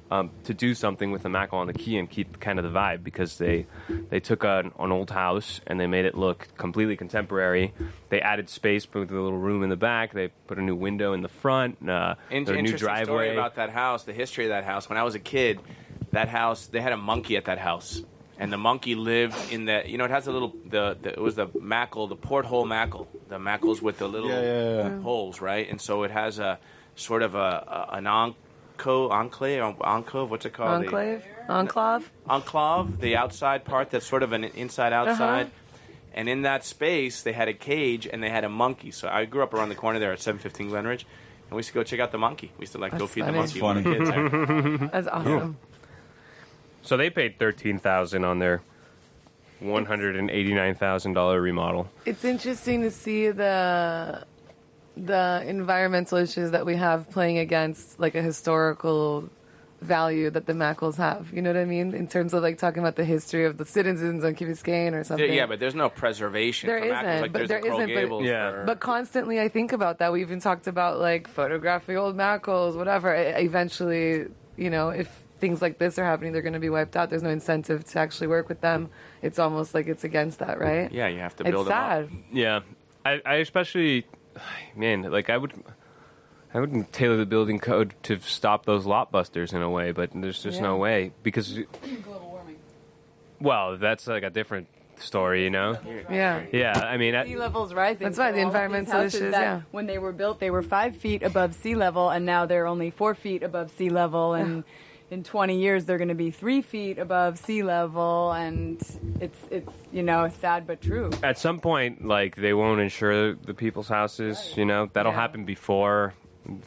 to do something with the mackerel on the key and keep kind of the vibe, because they took an old house and they made it look completely contemporary. They added space with a little room in the back. They put a new window in the front, a new driveway. Story about that house, the history of that house. When I was a kid, that house, they had a monkey at that house. And the monkey lived in the, it has a little, it was the mackerel, the porthole mackerel. The mackerels with the little holes, right? And so it has a sort of an enclave, what's it called? Enclave, the outside part that's sort of an inside-outside. Uh-huh. And in that space, they had a cage and they had a monkey. So I grew up around the corner there at 715 Glenridge. And we used to go check out the monkey. We used to go feed the monkey when we were kids there. That's awesome. So they paid $13,000 on their $189,000 remodel. It's interesting to see the environmental issues that we have playing against like a historical value that the mackerels have. You know what I mean? In terms of like talking about the history of the citizens on Key Biscayne or something. Yeah, but there's no preservation. There isn't. Like, but there isn't. But constantly I think about that. We even talked about like photographing old mackerels, whatever. Eventually, if things like this are happening, they're going to be wiped out. There's no incentive to actually work with them. It's almost like it's against that, right? Yeah, you have to build them up. It's sad. Yeah. I especially, man, like I wouldn't tailor the building code to stop those lot busters in a way, but there's just no way, because Global warming. Well, that's like a different story, Yeah. Yeah, I mean, Sea level's rising. That's why the all of these environmental houses issues, that yeah. When they were built, they were 5 feet above sea level, and now they're only 4 feet above sea level, and in 20 years they're going to be 3 feet above sea level, and it's sad but true. At some point, like, they won't insure the people's houses, that'll happen before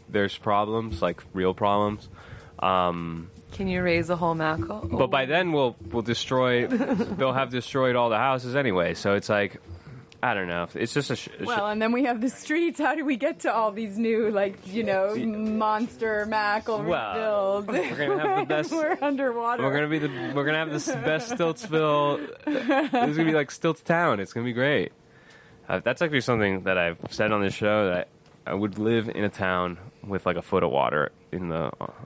there's problems, like real problems. Can you raise a whole mackerel? But by then we'll destroy. They'll have destroyed all the houses anyway. So it's like, I don't know. It's just and then we have the streets. How do we get to all these new, monster mackerel rebuilds? We're gonna have the best. We're underwater. We're gonna have the best Stiltsville. This is gonna be like Stilts Town. It's gonna be great. That's actually something that I've said on this show, that I would live in a town with like a foot of water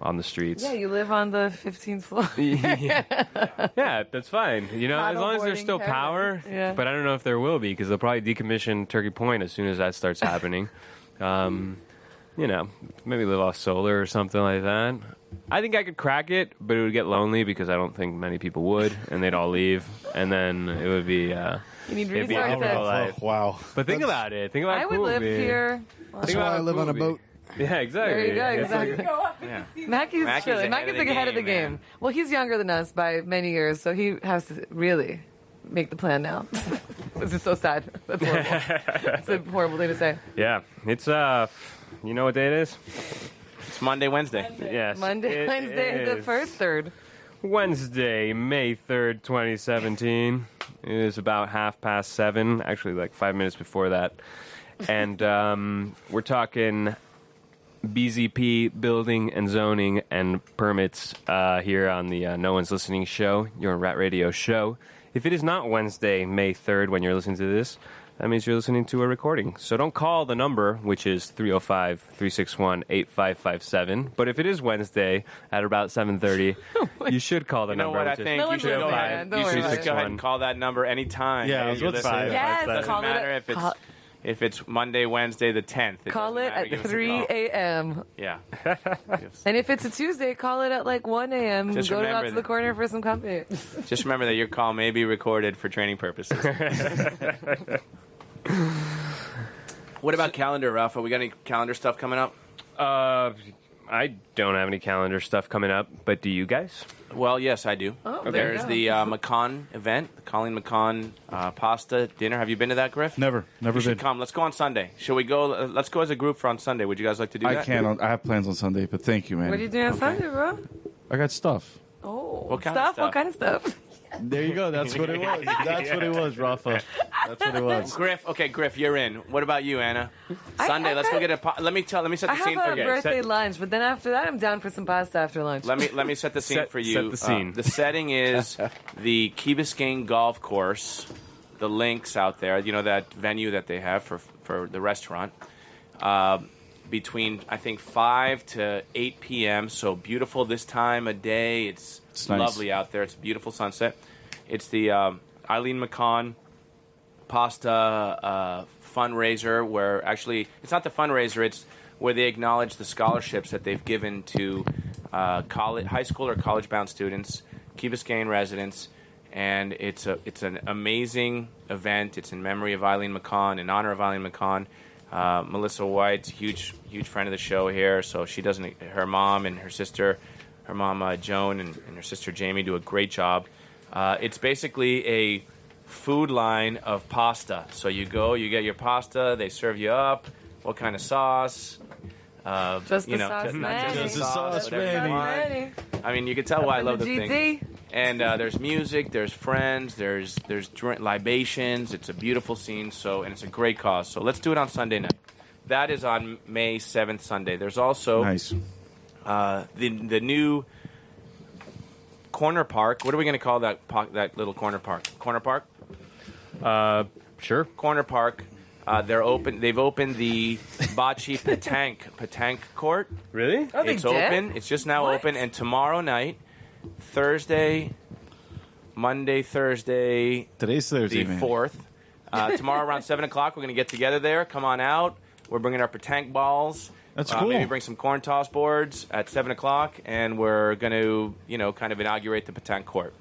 on the streets. Yeah, you live on the 15th floor. Yeah, that's fine. As long as there's still power. Yeah. But I don't know if there will be, because they'll probably decommission Turkey Point as soon as that starts happening. Maybe live off solar or something like that. I think I could crack it, but it would get lonely because I don't think many people would, and they'd all leave, and then it would be. You need it'd be a resources. difficult life. Wow. But think about it. Think about I would live here. That's why I live on a boat. Yeah, exactly. There you go, It's like- exactly. Mackey's chilling. Mackey's like ahead of the game. man. Well, he's younger than us by many years, so he has to really make the plan now. This is so sad. That's horrible. It's a horrible thing to say. yeah, it's you know what day it is? It's Monday, Wednesday. Yes, Monday, it Wednesday, the is. first, third. Wednesday, May 3rd, 2017. It is about 7:30, actually like 5 minutes before that. And we're talking BZP, building and zoning and permits here on the No One's Listening show, your Rat Radio show. If it is not Wednesday, May 3rd, when you're listening to this, that means you're listening to a recording. So don't call the number, which is 305-361-8557. But if it is Wednesday at about 7:30, you should call the You know number. what I which is think? No You should one's go listening, ahead. don't You worry should about just it. go ahead and call that number anytime. Yeah, I was You're about to say listening. Yes, It doesn't call it matter at- if it's Monday, Wednesday, the 10th. Call it at 3 a.m. Yeah. And if it's a Tuesday, call it at like 1 a.m. Just Go out remember to the that- corner for some coffee. Just remember that your call may be recorded for training purposes. What about calendar, Rafa? We got any calendar stuff coming up? I don't have any calendar stuff coming up, but do you guys? Well, yes, I do. Oh, there There's you the McCaughan event, the Colleen McCaughan pasta dinner. Have you been to that, Griff? Never You been. should come. Let's go on Sunday. Shall we go? Let's go as a group for on Sunday. Would you guys like to do that? I can't. I have plans on Sunday, but thank you, man. What are you doing on Sunday, bro? I got stuff. Oh, What kind of stuff? stuff? What kind of stuff? There you go. That's what it was. That's what it was, Rafa. That's what it was. Griff, okay, Griff, you're in. What about you, Anna? Sunday, let's go get a. Let me set I the scene have for a you. birthday lunch, but then after that, I'm down for some pasta after lunch. Let me set the scene for you. set the scene. The setting is the Key Biscayne Golf Course, the links out there. You know that venue that they have for the restaurant. between, I think, 5 to 8 p.m., so beautiful this time of day. It's nice. Lovely out there. It's a beautiful sunset. It's the Eileen McCaughan pasta fundraiser, where actually, it's not the fundraiser, it's where they acknowledge the scholarships that they've given to high school or college-bound students, Key Biscayne residents, and it's an amazing event. It's in memory of Eileen McCaughan, in honor of Eileen McCaughan. Melissa White's huge friend of the show here, so she doesn't. Her mom and her sister, her mom Joan and her sister Jamie do a great job. It's basically a food line of pasta. So you go, you get your pasta, they serve you up. What kind of sauce? Just the sauce, not just the sauce, sauce, whatever you Manny. want. I mean, you can tell why I love the GT. thing. And there's music, there's friends, there's libations. It's a beautiful scene, and it's a great cause. So let's do it on Sunday night. That is on May 7th, Sunday. There's also Nice. the new corner park. What are we going to call that little corner park? Corner park? Sure. Corner park. They've opened the Bocce petanque court. Really? Oh, they It's did? open. It's just now What? open, and tomorrow night, Thursday, Thursday, Today's Thursday, the man. 4th. Tomorrow around 7 o'clock, we're going to get together there. Come on out. We're bringing our petanque balls. That's cool. Maybe bring some corn toss boards at 7 o'clock, and we're going to, kind of inaugurate the petanque court.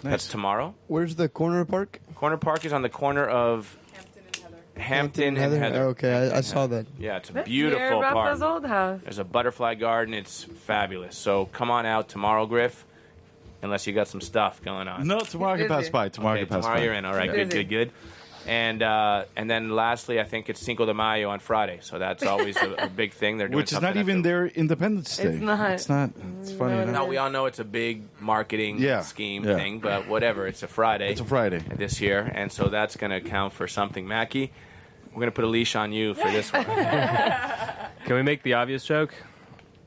Nice. That's tomorrow. Where's the corner park? Corner Park is on the corner of Hampton and Heather. Oh, okay, I saw that. Yeah, it's a That's beautiful near Rafa's park. old house. There's a butterfly garden. It's fabulous. So come on out tomorrow, Griff, unless you got some stuff going on. No, tomorrow I can pass busy. by. Tomorrow I Okay, can pass tomorrow by. you're in. All right, Yeah. good. And then lastly, I think it's Cinco de Mayo on Friday. So that's always a big thing. They're doing Which is something not at even the- their Independence Day. It's not. It's not. It's funny. No, enough. No, we all know it's a big marketing scheme Yeah. thing, but whatever. It's a Friday. It's a Friday. This year, and so that's going to count for something. Mackie, we're going to put a leash on you for this one. Can we make the obvious joke?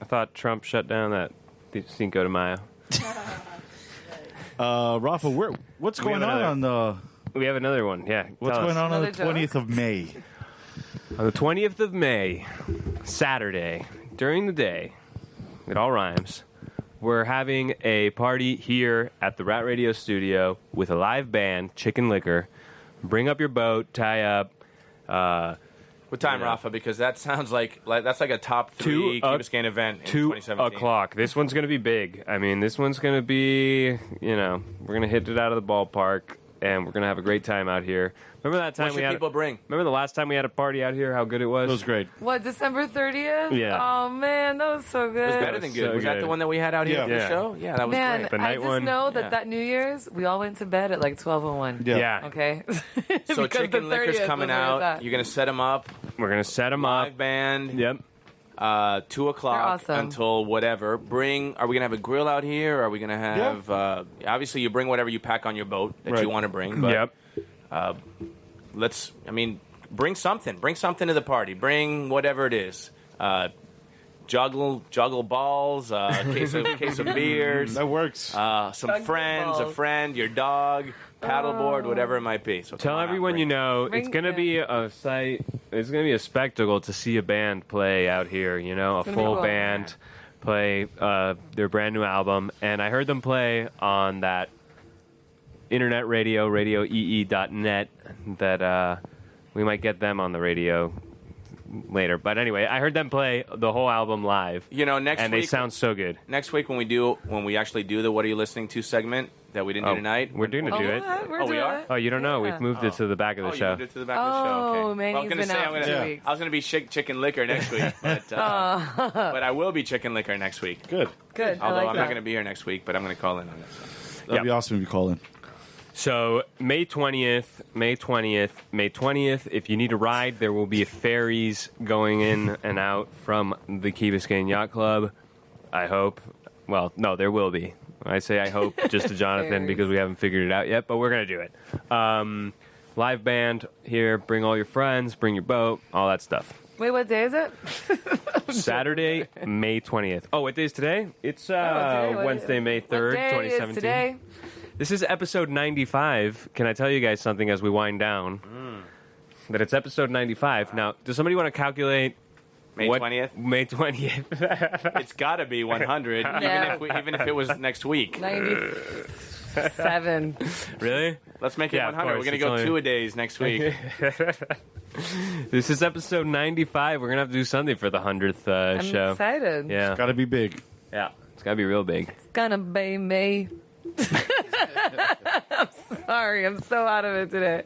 I thought Trump shut down that Cinco de Mayo. Rafa, what's We going have on another- on We have another one. Yeah. what's tell going us. on the Another joke? 20th of May? On the 20th of May, Saturday, during the day, it all rhymes, we're having a party here at the Rat Radio studio with a live band, Chicken Liquor. Bring up your boat, tie up. What time, Yeah. Rafa? Because that sounds like that's like a top 3 Key Biscayne event in 2 2017. o'clock. This one's going to be big. I mean, this one's going to be, we're going to hit it out of the ballpark, and we're going to have a great time out here. Remember that time What we should had? people bring? Remember the last time we had a party out here? How good it was. It was great. What, December 30th? Yeah. Oh, man, that was so good. It was better than good. so was that good. the one that we had out here Yeah. for the Yeah. show? Yeah, that was Man, great. The I night just one- know that Yeah. that New Year's, we all went to bed at like 12:01. Yeah. Okay? So Because Chicken the Liquor's 30th coming was where it was out. at. You're going to set them up. We're going to set them up. Live band. Yep. 2 o'clock They're awesome. until whatever. Are we going to have a grill out here? Or are we going to have... obviously, you bring whatever you pack on your boat that Right. you want to bring. But Yep. bring something. Bring something to the party. Bring whatever it is. Juggle balls, case of beers, That works. some Juggle friends, a balls. friend, your dog, paddleboard, whatever it might be. So Tell come on out, everyone bring you it. know Bring it's going to it. be a sight. It's going to be a spectacle to see a band play out here. A gonna be full cool. band play their brand new album, and I heard them play on that internet radio, radioee.net. That we might get them on the radio later. But anyway, I heard them play the whole album live, Next and week, they sound so good. next week when we actually do the What Are You Listening To segment that we didn't do tonight. We're doing to Oh, do it. what? We're Oh, we doing are? it. Oh, you don't know? Yeah. We've moved it to the back of the You show. moved it to the back of the show. Okay. Oh, Manny's Well, I was gonna been say, out I'm for gonna- 2 weeks. I was going to be Chicken Liquor next week, but I will be Chicken Liquor next week. Good. Good. I Although like I'm that. not going to be here next week, but I'm going to call in on it. So. That'd be awesome if you call in. So May 20th, May 20th. If you need a ride, there will be ferries going in and out from the Key Biscayne Yacht Club. I hope. Well, no, there will be. I say I hope just to Jonathan Ferries. because we haven't figured it out yet, but we're going to do it. Live band here. Bring all your friends. Bring your boat. All that stuff. Wait, what day is it? Saturday, May 20th. Oh, what day is today? It's today, what Wednesday, is- May 3rd, what day 2017. is today? This is episode 95. Can I tell you guys something as we wind down? That it's episode 95. Now, does somebody want to calculate May 20th? May 20th. It's got to be 100, Yeah. even if it was next week. 97. Really? Let's make it Yeah, of 100. We're course, going to it's go only- 2-a-days next week. This is episode 95. We're going to have to do something for the 100th I'm show. excited. Yeah. Got to be big. Yeah. It's got to be real big. It's gonna be me. I'm sorry. I'm so out of it today.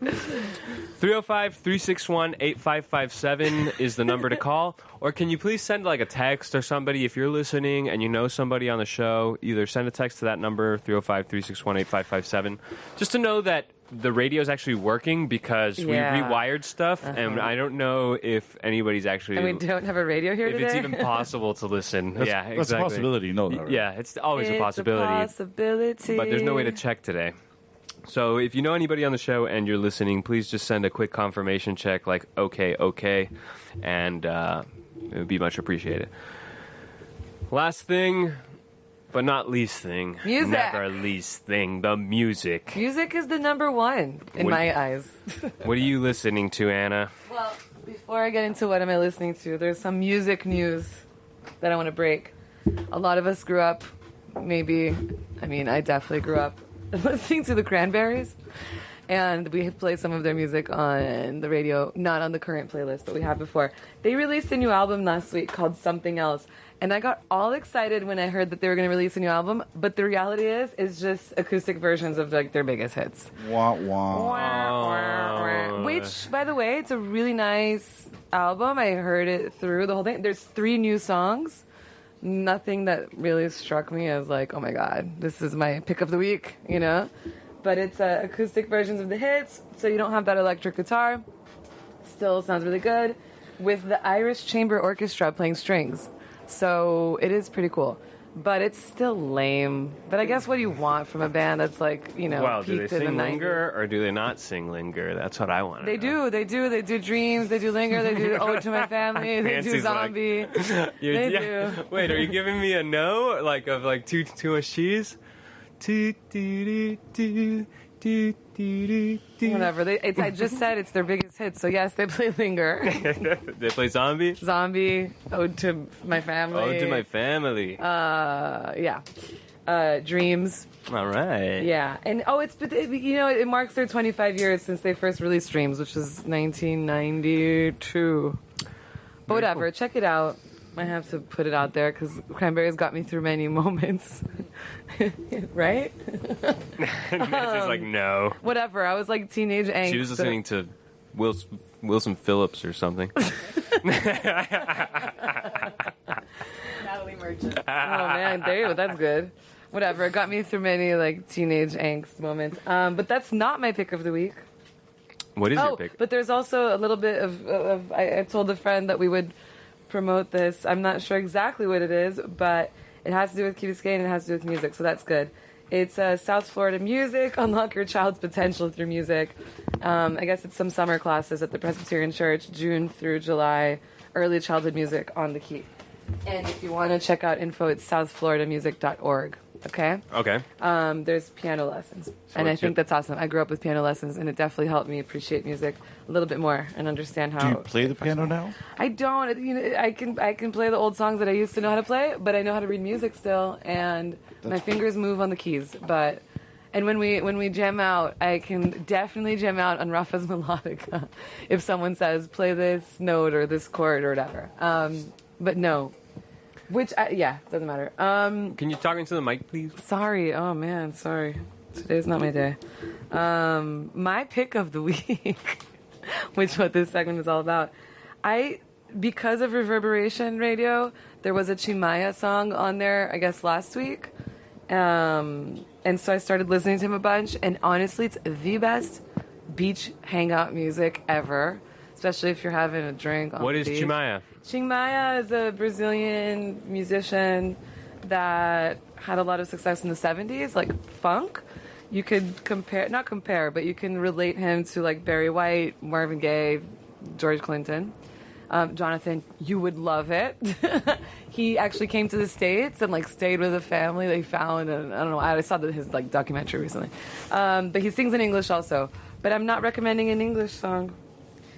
305-361-8557 is the number to call. Or can you please send like a text or somebody if you're listening and you know somebody on the show, either send a text to that number, 305-361-8557, just to know that the radio is actually working because we Yeah. rewired stuff and I don't know if anybody's actually... And we don't have a radio here if today. it's even possible to listen. Yeah, exactly. That's a possibility. No, that, right? Yeah, it's always It's a possibility. possibility. But there's no way to check today. So if you know anybody on the show and you're listening, please just send a quick confirmation check like, okay, and it would be much appreciated. Last thing, but not least thing. Music. Never least thing, the music. Music is the number one in What- my eyes. What are you listening to, Anna? Well, before I get into what am I listening to, there's some music news that I want to break. A lot of us grew up, I definitely grew up listening to the Cranberries. And we play some of their music on the radio, not on the current playlist, but we have before. They released a new album last week called Something Else. And I got all excited when I heard that they were going to release a new album. But the reality is just acoustic versions of like their biggest hits. Wah, wah. Which, by the way, it's a really nice album. I heard it through the whole thing. There's 3 new songs. Nothing that really struck me as like, oh my god, this is my pick of the week, you know? But it's acoustic versions of the hits, so you don't have that electric guitar. Still sounds really good. With the Irish Chamber Orchestra playing strings. So it is pretty cool. But it's still lame. But I guess what do you want from a band that's like, you know, Well, do they peaked in sing the 90s? Linger or do they not sing Linger? That's what I want to They know. do. They do Dreams. They do Linger. They do Ode to My Family. They do Nancy's like- Zombie. They do. Wait, are you giving me a no? Like of like too much cheese? Whatever. I just said it's their biggest hit. So yes, they play Linger. They play Zombie? Zombie. Ode to My Family. Oh, to my family. Yeah. Dreams. All right. Yeah. And it marks their 25 years since they first released Dreams, which was 1992. But whatever. Check it out. I have to put it out there because Cranberries got me through many moments. Right? Nancy's like, no. Whatever. I was like teenage angst. She was listening to Wilson Phillips or something. Natalie Merchant. Oh man, there you go. That's good. Whatever. It got me through many like teenage angst moments. But that's not my pick of the week. What is your pick? But there's also a little bit of I told a friend that we would promote this. I'm not sure exactly what it is, but it has to do with Key Biscayne and it has to do with music, so that's good. It's South Florida Music, Unlock Your Child's Potential Through Music. I guess it's some summer classes at the Presbyterian Church, June through July, early childhood music on the Key. And if you want to check out info, it's southfloridamusic.org. Okay? Okay. There's piano lessons. And I think that's awesome. I grew up with piano lessons, and it definitely helped me appreciate music a little bit more and understand how. Do you play the piano now? I don't. I can play the old songs that I used to know how to play, but I know how to read music still, and my fingers move on the keys. And when we jam out, I can definitely jam out on Rafa's melodica if someone says play this note or this chord or whatever. But no. Doesn't matter. Can you talk into the mic, please? Sorry. Oh, man. Sorry. Today's not my day. My pick of the week, which what this segment is all about. Because of Reverberation Radio, there was a Chimaya song on there, I guess, last week. And so I started listening to him a bunch. And honestly, it's the best beach hangout music ever, especially if you're having a drink on What the is beach. Chimaya? Chimaya is a Brazilian musician that had a lot of success in the 70s, like funk. You could not compare, but you can relate him to like Barry White, Marvin Gaye, George Clinton. Jonathan, you would love it. He actually came to the States and like stayed with a family they found, and I don't know, I saw his like documentary recently. But he sings in English also. But I'm not recommending an English song.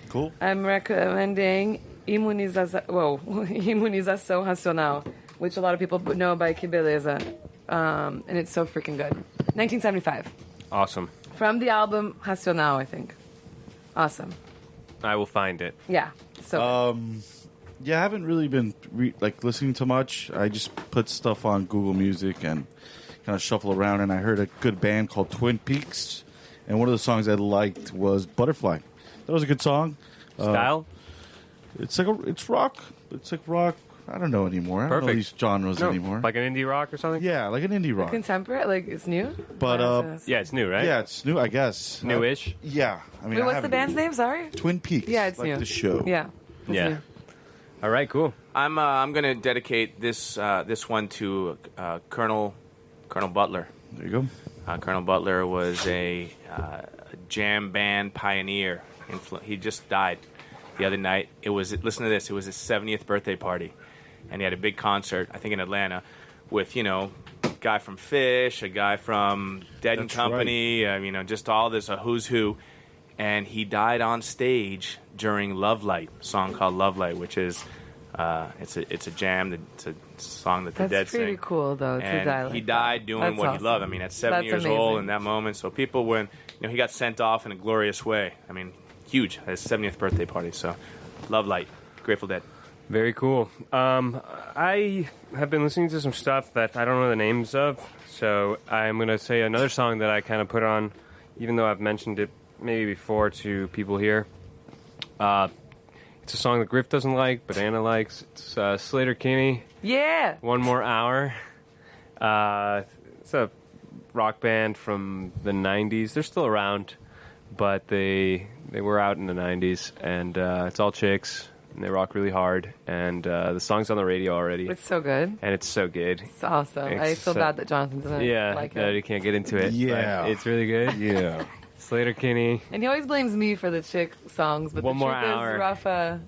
Cool. I'm recommending Imunização Racional, which a lot of people know by Que Beleza. And it's so freaking good. 1975. Awesome. From the album Racional, I think. Awesome. I will find it. Yeah. So Yeah, I haven't really been listening to much. I just put stuff on Google Music and kind of shuffle around, and I heard a good band called Twin Peaks, and one of the songs I liked was Butterfly. That was a good song. Style? It's rock. It's like rock. I don't know anymore. I don't know Perfect. these genres anymore. Like an indie rock or something? Yeah, like an indie rock. contemporary, like it's new. But Yeah, it's new, right? yeah, it's new, I guess. Newish? Yeah, I mean, Wait, I what's the haven't band's really- name? Sorry. Twin Peaks. Yeah, it's like new. the show. Yeah. It's Yeah. new. All right, cool. I'm going to dedicate this one to Colonel Butler. There you go. Colonel Butler was a jam band pioneer. He just died the other night. Listen to this. It was his 70th birthday party, and he had a big concert, I think in Atlanta, with a guy from Fish, a guy from Dead and That's Company, just all this, a who's who. And he died on stage during Love Light, a song called Love Light, which is it's a jam. It's a song that the That's Dead pretty sing. cool, though. To And die like he that. died doing That's what awesome. he loved. I mean, at 70 That's years old amazing. in that moment. So people, when he got sent off in a glorious way. I mean, huge at his 70th birthday party. So, Love Light, Grateful Dead. Very cool. I have been listening to some stuff that I don't know the names of, so I'm going to say another song that I kind of put on, even though I've mentioned it maybe before to people here. It's a song that Griff doesn't like, but Anna likes. It's Sleater-Kinney, Yeah. One More Hour. It's a rock band from the 90s. They're still around, but they were out in the 90s, and it's all chicks, and they rock really hard, and the song's on the radio already, It's so good. and it's so good. It's awesome. I It's feel so- bad that Jonathan doesn't Yeah, like no, it. you can't get into it. Yeah. but it's really good. Yeah. Sleater-Kinney. And he always blames me for the chick songs, but One the more truth hour. is Rafa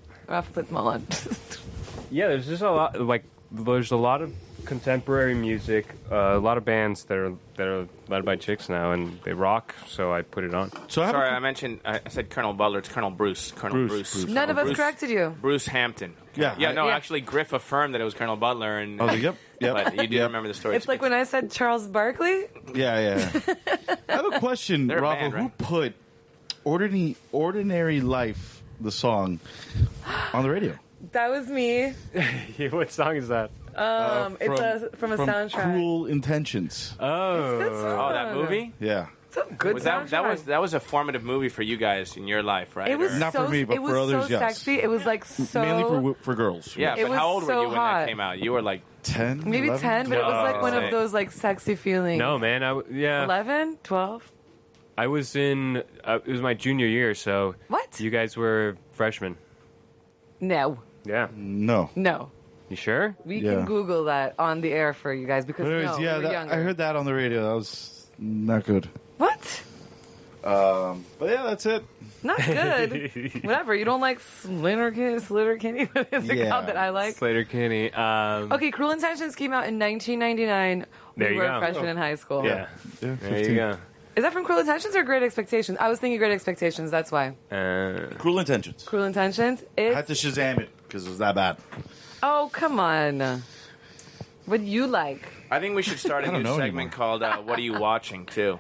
puts them all on. Yeah, there's just a lot. There's a lot of contemporary music. A lot of bands that are led by chicks now, and they rock. So I put it on. So I have a Sorry, I mentioned, I said Colonel Butler. It's Colonel Bruce. Colonel Bruce. None of us Bruce- corrected you. Bruce Hampton. Yeah. Yeah, no, Yeah. actually, Griff affirmed that it was Colonel Butler. And, Yep. But you do Yep. remember the story. It's like when I said Charles Barkley. Yeah. I have a question, They're a Rafa. band, Who right? put Ordinary Life, the song, on the radio? That was me. What song is that? It's from a soundtrack. Cruel Intentions. Oh, Good song. Oh, that movie? Yeah. It's a good Was soundtrack. that was a formative movie for you guys in your life, right? It was Not so, for me, but it was for others, so yes. sexy. It was like so Mainly for girls. Yeah, It but was how old were so you when hot. that came out? You were like 10? maybe 11? 10, but it was like one No. of those like sexy feelings. no, man. 11, 12. I was in. It was my junior year, so What? you guys were freshmen. No, Yeah. No. no. You sure? We Yeah. can Google that on the air for you guys because But anyways, no, yeah, we're younger. I heard that on the radio. That was not good. What? But yeah, that's it. Not good. Whatever. You don't like Sleater-Kinney? What is it Yeah. called that I like? Sleater-Kinney. Okay, Cruel Intentions came out in 1999. There We you were go. freshmen in high school. Yeah. Yeah, There 15. you go. Is that from Cruel Intentions or Great Expectations? I was thinking Great Expectations. That's why. Cruel Intentions. Cruel Intentions. I It's had to Shazam it because it was that bad. oh come on. What do you like? I think we should start a I don't new know segment called "What Are You Watching?" too.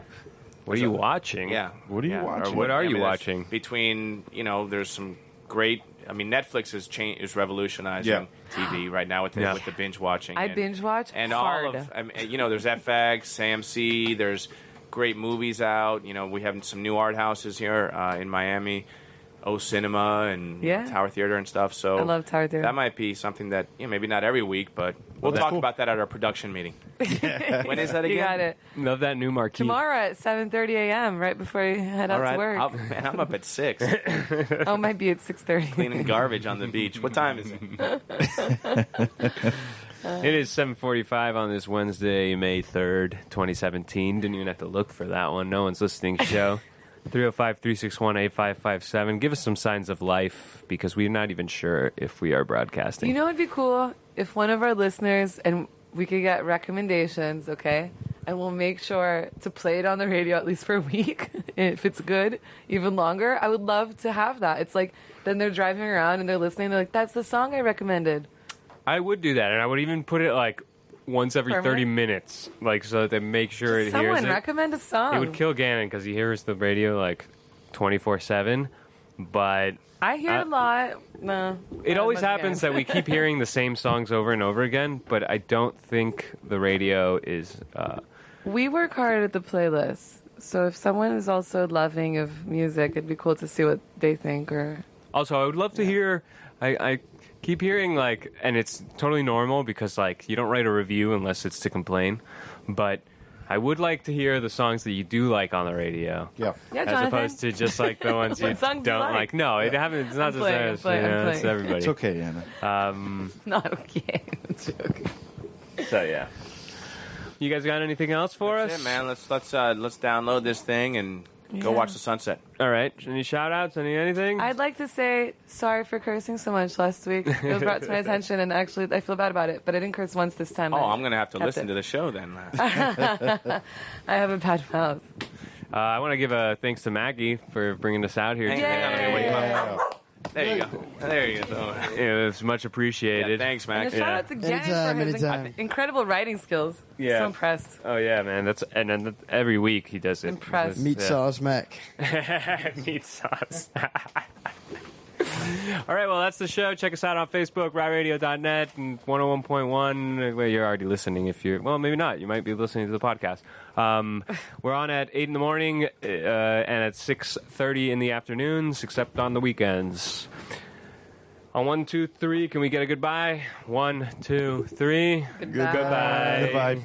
What are you watching? Yeah. What are you Yeah, or watching? What are you there's- watching? Between there's some great. I mean, Netflix is revolutionizing Yeah. TV right now with Yeah. the binge watching. I and- binge watch and hard. all of there's FX, AMC. There's great movies out. We have some new art houses here in Miami. O Cinema and Yeah. Tower Theater and stuff. So I love Tower Theater. That might be something that maybe not every week, but we'll that's talk cool. about that at our production meeting. When is that again? You got it. Love that new marquee. Tomorrow at 7:30 a.m. right before you head All out right, to work. man, I'm up at 6, Oh, it might be at 6:30. cleaning garbage on the beach. What time is it? It is 7:45 on this Wednesday, May 3rd, 2017. Didn't even have to look for that one. No one's listening show. 305-361-8557. Give us some signs of life because we're not even sure if we are broadcasting. You know, it'd be cool if one of our listeners and we could get recommendations, okay? and we'll make sure to play it on the radio at least for a week. If it's good, even longer. I would love to have that. It's like then they're driving around and they're listening. They're like, "That's the song I recommended." I would do that, and I would even put it like once every 30 minutes, like so that they make sure it hears Someone it. recommend a song. It would kill Gannon because he hears the radio like 24/7, but I hear it a lot. No, it not always as much happens again. that we keep hearing the same songs over and over again, but I don't think the radio is... We work hard at the playlist, so if someone is also loving of music, it'd be cool to see what they think. Or Also, I would love to hear... I keep hearing, like... And it's totally normal because, like, you don't write a review unless it's to complain, but... I would like to hear the songs that you do like on the radio. Yeah. yeah, As Jonathan. opposed to just like the ones you What songs do you don't like. No, it happens. It's not just playing, us. I'm It's playing. everybody. It's okay, Anna. It's not okay. I'm joking. So yeah. You guys got anything else for That's us? it, man. Let's download this thing and go Yeah. watch the sunset. All right. Any shout outs? Anything? I'd like to say sorry for cursing so much last week. It was brought to my attention, and actually, I feel bad about it. But I didn't curse once this time. Oh, I I'm gonna have to kept listen it. to the show then. I have a bad mouth. I want to give a thanks to Maggie for bringing us out here. Hang today. on, let me wake him up. There you go. There you go. Yeah, it's much appreciated. Yeah, thanks, And a Max. shout out to Gannon for his Anytime. incredible writing skills. Yeah. So impressed. Oh yeah, man. And then every week he does it. Impressed. Meat sauce mac. Meat sauce. All right, well, that's the show. Check us out on Facebook, ryradio.net, and 101.1. Well, you're already listening if you're... Well, maybe not. You might be listening to the podcast. We're on at 8 in the morning and at 6:30 in the afternoons, except on the weekends. On 1, 2, 3, can we get a goodbye? 1, 2, 3. Goodbye. Goodbye. Goodbye.